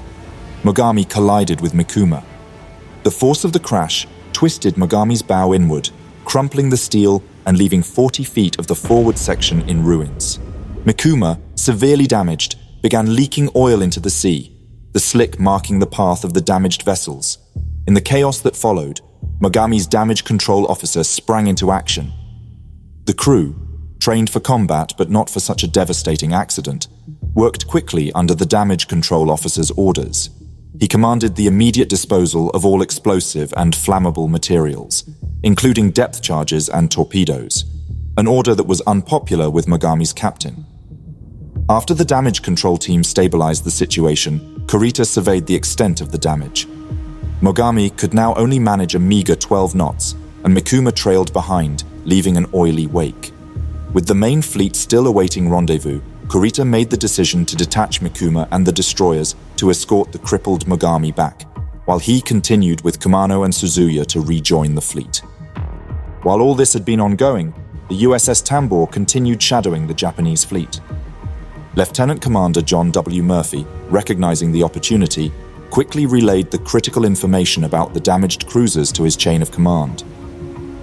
Mogami collided with Mikuma. The force of the crash twisted Mogami's bow inward, crumpling the steel and leaving 40 feet of the forward section in ruins. Mikuma, severely damaged, began leaking oil into the sea, the slick marking the path of the damaged vessels. In the chaos that followed, Mogami's damage control officer sprang into action. The crew, trained for combat but not for such a devastating accident, worked quickly under the damage control officer's orders. He commanded the immediate disposal of all explosive and flammable materials, including depth charges and torpedoes, an order that was unpopular with Mogami's captain. After the damage control team stabilized the situation, Kurita surveyed the extent of the damage. Mogami could now only manage a meager 12 knots, and Mikuma trailed behind, leaving an oily wake. With the main fleet still awaiting rendezvous, Kurita made the decision to detach Mikuma and the destroyers to escort the crippled Mogami back, while he continued with Kumano and Suzuya to rejoin the fleet. While all this had been ongoing, the USS Tambor continued shadowing the Japanese fleet. Lieutenant Commander John W. Murphy, recognizing the opportunity, quickly relayed the critical information about the damaged cruisers to his chain of command.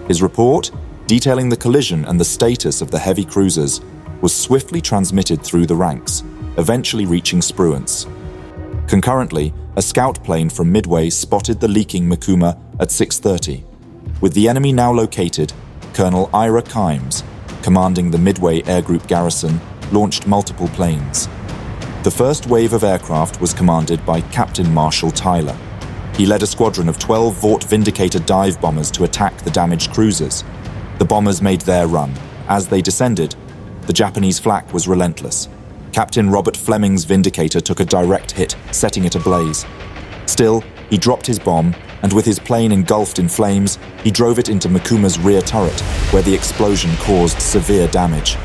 His report, detailing the collision and the status of the heavy cruisers, was swiftly transmitted through the ranks, eventually reaching Spruance. Concurrently, a scout plane from Midway spotted the leaking Mikuma at 6:30. With the enemy now located, Colonel Ira Kimes, commanding the Midway Air Group garrison, launched multiple planes. The first wave of aircraft was commanded by Captain Marshall Tyler. He led a squadron of 12 Vought Vindicator dive bombers to attack the damaged cruisers. The bombers made their run. As they descended, the Japanese flak was relentless. Captain Robert Fleming's Vindicator took a direct hit, setting it ablaze. Still, he dropped his bomb, and with his plane engulfed in flames, he drove it into Mikuma's rear turret, where the explosion caused severe damage.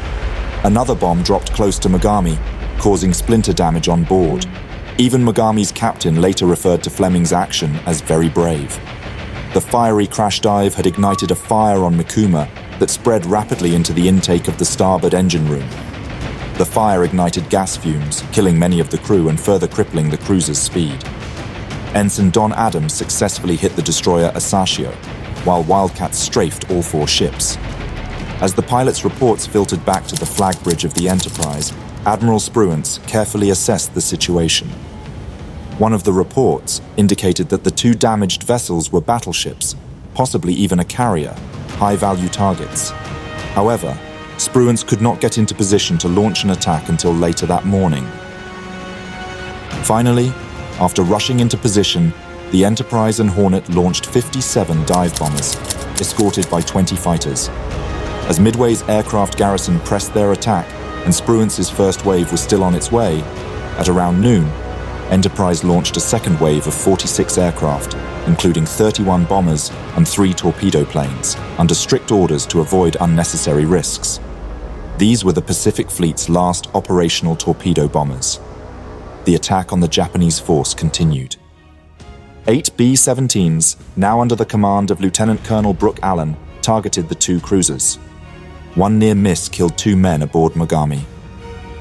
Another bomb dropped close to Mogami, causing splinter damage on board. Even Mogami's captain later referred to Fleming's action as very brave. The fiery crash dive had ignited a fire on Mikuma that spread rapidly into the intake of the starboard engine room. The fire ignited gas fumes, killing many of the crew and further crippling the cruiser's speed. Ensign Don Adams successfully hit the destroyer Asashio, while Wildcats strafed all 4 ships. As the pilot's reports filtered back to the flag bridge of the Enterprise, Admiral Spruance carefully assessed the situation. One of the reports indicated that the 2 damaged vessels were battleships, possibly even a carrier, high-value targets. However, Spruance could not get into position to launch an attack until later that morning. Finally, after rushing into position, the Enterprise and Hornet launched 57 dive bombers, escorted by 20 fighters. As Midway's aircraft garrison pressed their attack and Spruance's first wave was still on its way, at around noon, Enterprise launched a second wave of 46 aircraft, including 31 bombers and 3 torpedo planes, under strict orders to avoid unnecessary risks. These were the Pacific Fleet's last operational torpedo bombers. The attack on the Japanese force continued. 8 B-17s, now under the command of Lieutenant Colonel Brooke Allen, targeted the 2 cruisers. One near miss killed 2 men aboard Mogami.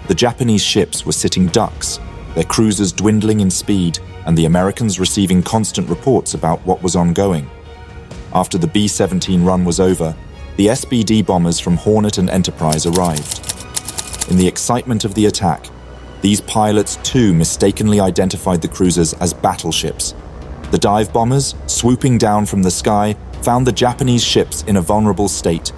The Japanese ships were sitting ducks, their cruisers dwindling in speed, and the Americans receiving constant reports about what was ongoing. After the B-17 run was over, the SBD bombers from Hornet and Enterprise arrived. In the excitement of the attack, these pilots too mistakenly identified the cruisers as battleships. The dive bombers, swooping down from the sky, found the Japanese ships in a vulnerable state.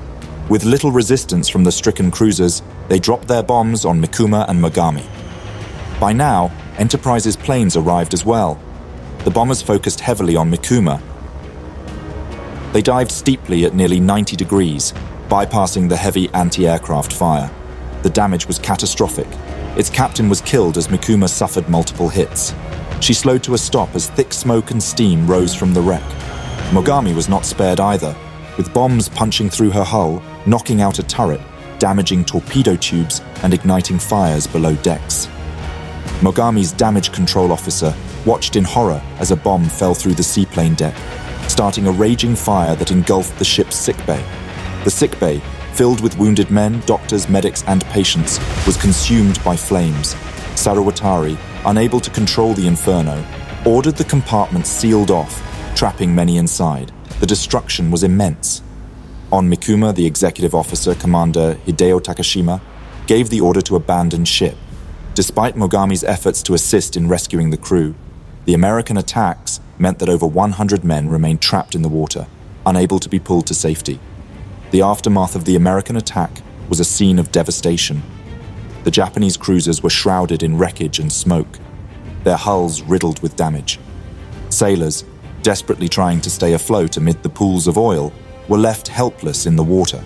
With little resistance from the stricken cruisers, they dropped their bombs on Mikuma and Mogami. By now, Enterprise's planes arrived as well. The bombers focused heavily on Mikuma. They dived steeply at nearly 90 degrees, bypassing the heavy anti-aircraft fire. The damage was catastrophic. Its captain was killed as Mikuma suffered multiple hits. She slowed to a stop as thick smoke and steam rose from the wreck. Mogami was not spared either, with bombs punching through her hull, knocking out a turret, damaging torpedo tubes and igniting fires below decks. Mogami's damage control officer watched in horror as a bomb fell through the seaplane deck, starting a raging fire that engulfed the ship's sickbay. The sickbay, filled with wounded men, doctors, medics, and patients, was consumed by flames. Saruwatari, unable to control the inferno, ordered the compartment sealed off, trapping many inside. The destruction was immense. On Mikuma, the executive officer, Commander Hideo Takashima, gave the order to abandon ship. Despite Mogami's efforts to assist in rescuing the crew, the American attacks meant that over 100 men remained trapped in the water, unable to be pulled to safety. The aftermath of the American attack was a scene of devastation. The Japanese cruisers were shrouded in wreckage and smoke, their hulls riddled with damage. Sailors, desperately trying to stay afloat amid the pools of oil, were left helpless in the water.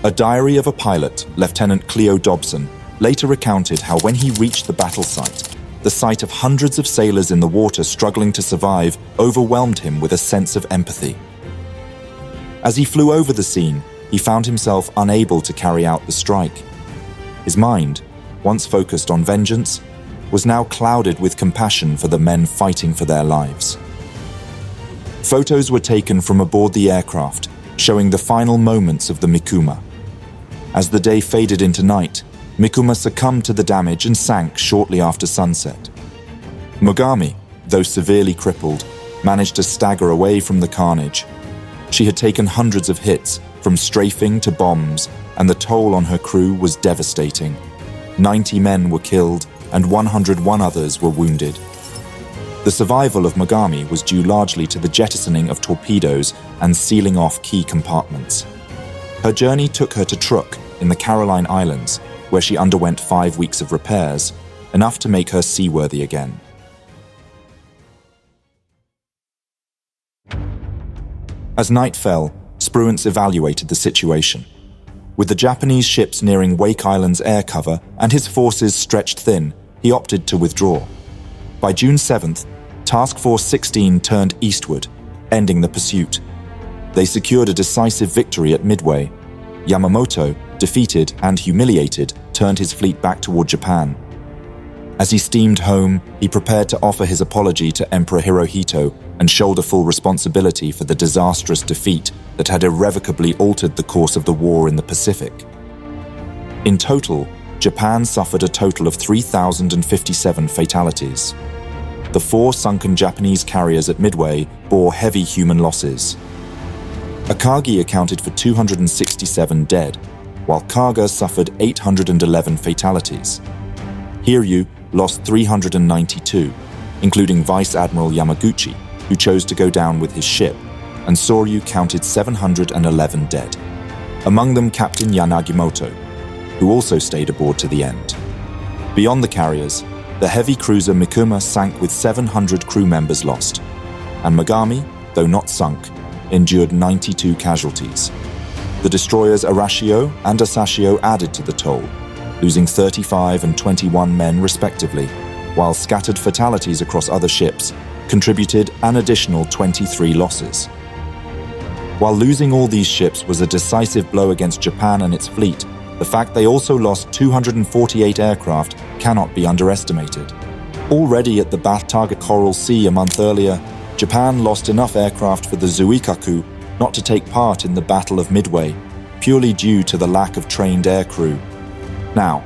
A diary of a pilot, Lieutenant Cleo Dobson, later recounted how when he reached the battle site, the sight of hundreds of sailors in the water struggling to survive overwhelmed him with a sense of empathy. As he flew over the scene, he found himself unable to carry out the strike. His mind, once focused on vengeance, was now clouded with compassion for the men fighting for their lives. Photos were taken from aboard the aircraft, showing the final moments of the Mikuma. As the day faded into night, Mikuma succumbed to the damage and sank shortly after sunset. Mogami, though severely crippled, managed to stagger away from the carnage. She had taken hundreds of hits, from strafing to bombs, and the toll on her crew was devastating. 90 men were killed, and 101 others were wounded. The survival of Mogami was due largely to the jettisoning of torpedoes and sealing off key compartments. Her journey took her to Truk in the Caroline Islands, where she underwent 5 weeks of repairs, enough to make her seaworthy again. As night fell, Spruance evaluated the situation. With the Japanese ships nearing Wake Island's air cover and his forces stretched thin, he opted to withdraw. By June 7th, Task Force 16 turned eastward, ending the pursuit. They secured a decisive victory at Midway. Yamamoto, defeated and humiliated, turned his fleet back toward Japan. As he steamed home, he prepared to offer his apology to Emperor Hirohito and shoulder full responsibility for the disastrous defeat that had irrevocably altered the course of the war in the Pacific. In total, Japan suffered a total of 3,057 fatalities. The 4 sunken Japanese carriers at Midway bore heavy human losses. Akagi accounted for 267 dead, while Kaga suffered 811 fatalities. Hiryū lost 392, including Vice Admiral Yamaguchi, who chose to go down with his ship, and Soryu counted 711 dead. Among them Captain Yanagimoto, who also stayed aboard to the end. Beyond the carriers, the heavy cruiser Mikuma sank with 700 crew members lost, and Mogami, though not sunk, endured 92 casualties. The destroyers Arashio and Asashio added to the toll, losing 35 and 21 men respectively, while scattered fatalities across other ships contributed an additional 23 losses. While losing all these ships was a decisive blow against Japan and its fleet, the fact they also lost 248 aircraft cannot be underestimated. Already at the Target Coral Sea a month earlier, Japan lost enough aircraft for the Zuikaku not to take part in the Battle of Midway, purely due to the lack of trained aircrew. Now,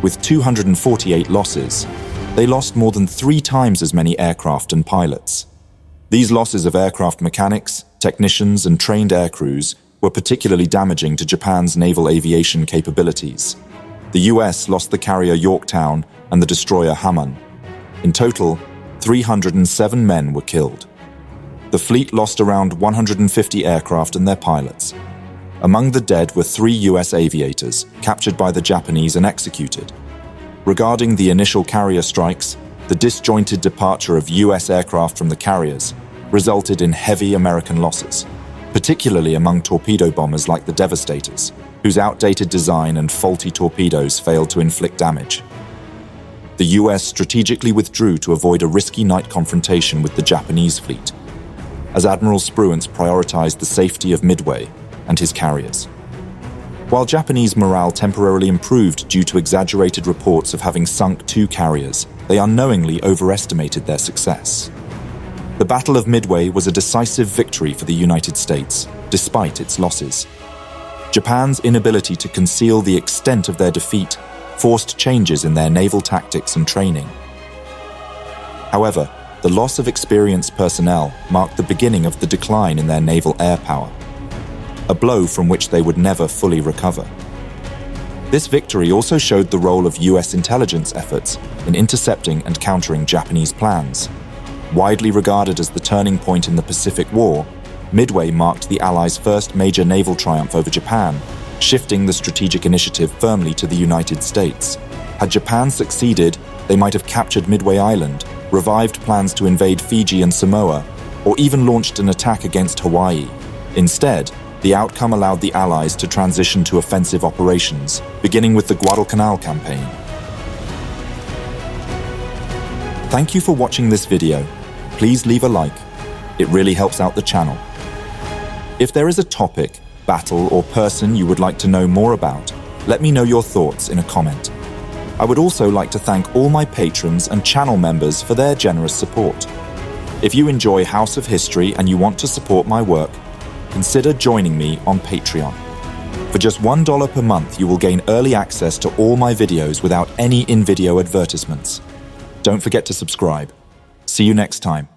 with 248 losses, they lost more than 3 times as many aircraft and pilots. These losses of aircraft mechanics, technicians, and trained aircrews were particularly damaging to Japan's naval aviation capabilities. The US lost the carrier Yorktown and the destroyer Hamon. In total, 307 men were killed. The fleet lost around 150 aircraft and their pilots. Among the dead were 3 US aviators, captured by the Japanese and executed. Regarding the initial carrier strikes, the disjointed departure of US aircraft from the carriers resulted in heavy American losses. particularly among torpedo bombers like the Devastators, whose outdated design and faulty torpedoes failed to inflict damage. The US strategically withdrew to avoid a risky night confrontation with the Japanese fleet, as Admiral Spruance prioritized the safety of Midway and his carriers. While Japanese morale temporarily improved due to exaggerated reports of having sunk 2 carriers, they unknowingly overestimated their success. The Battle of Midway was a decisive victory for the United States, despite its losses. Japan's inability to conceal the extent of their defeat forced changes in their naval tactics and training. However, the loss of experienced personnel marked the beginning of the decline in their naval air power, a blow from which they would never fully recover. This victory also showed the role of US intelligence efforts in intercepting and countering Japanese plans. Widely regarded as the turning point in the Pacific War, Midway marked the Allies' first major naval triumph over Japan, shifting the strategic initiative firmly to the United States. Had Japan succeeded, they might have captured Midway Island, revived plans to invade Fiji and Samoa, or even launched an attack against Hawaii. Instead, the outcome allowed the Allies to transition to offensive operations, beginning with the Guadalcanal campaign. Thank you for watching this video. Please leave a like. It really helps out the channel. If there is a topic, battle, or person you would like to know more about, let me know your thoughts in a comment. I would also like to thank all my patrons and channel members for their generous support. If you enjoy House of History and you want to support my work, consider joining me on Patreon. For just $1 per month, you will gain early access to all my videos without any in-video advertisements. Don't forget to subscribe. See you next time.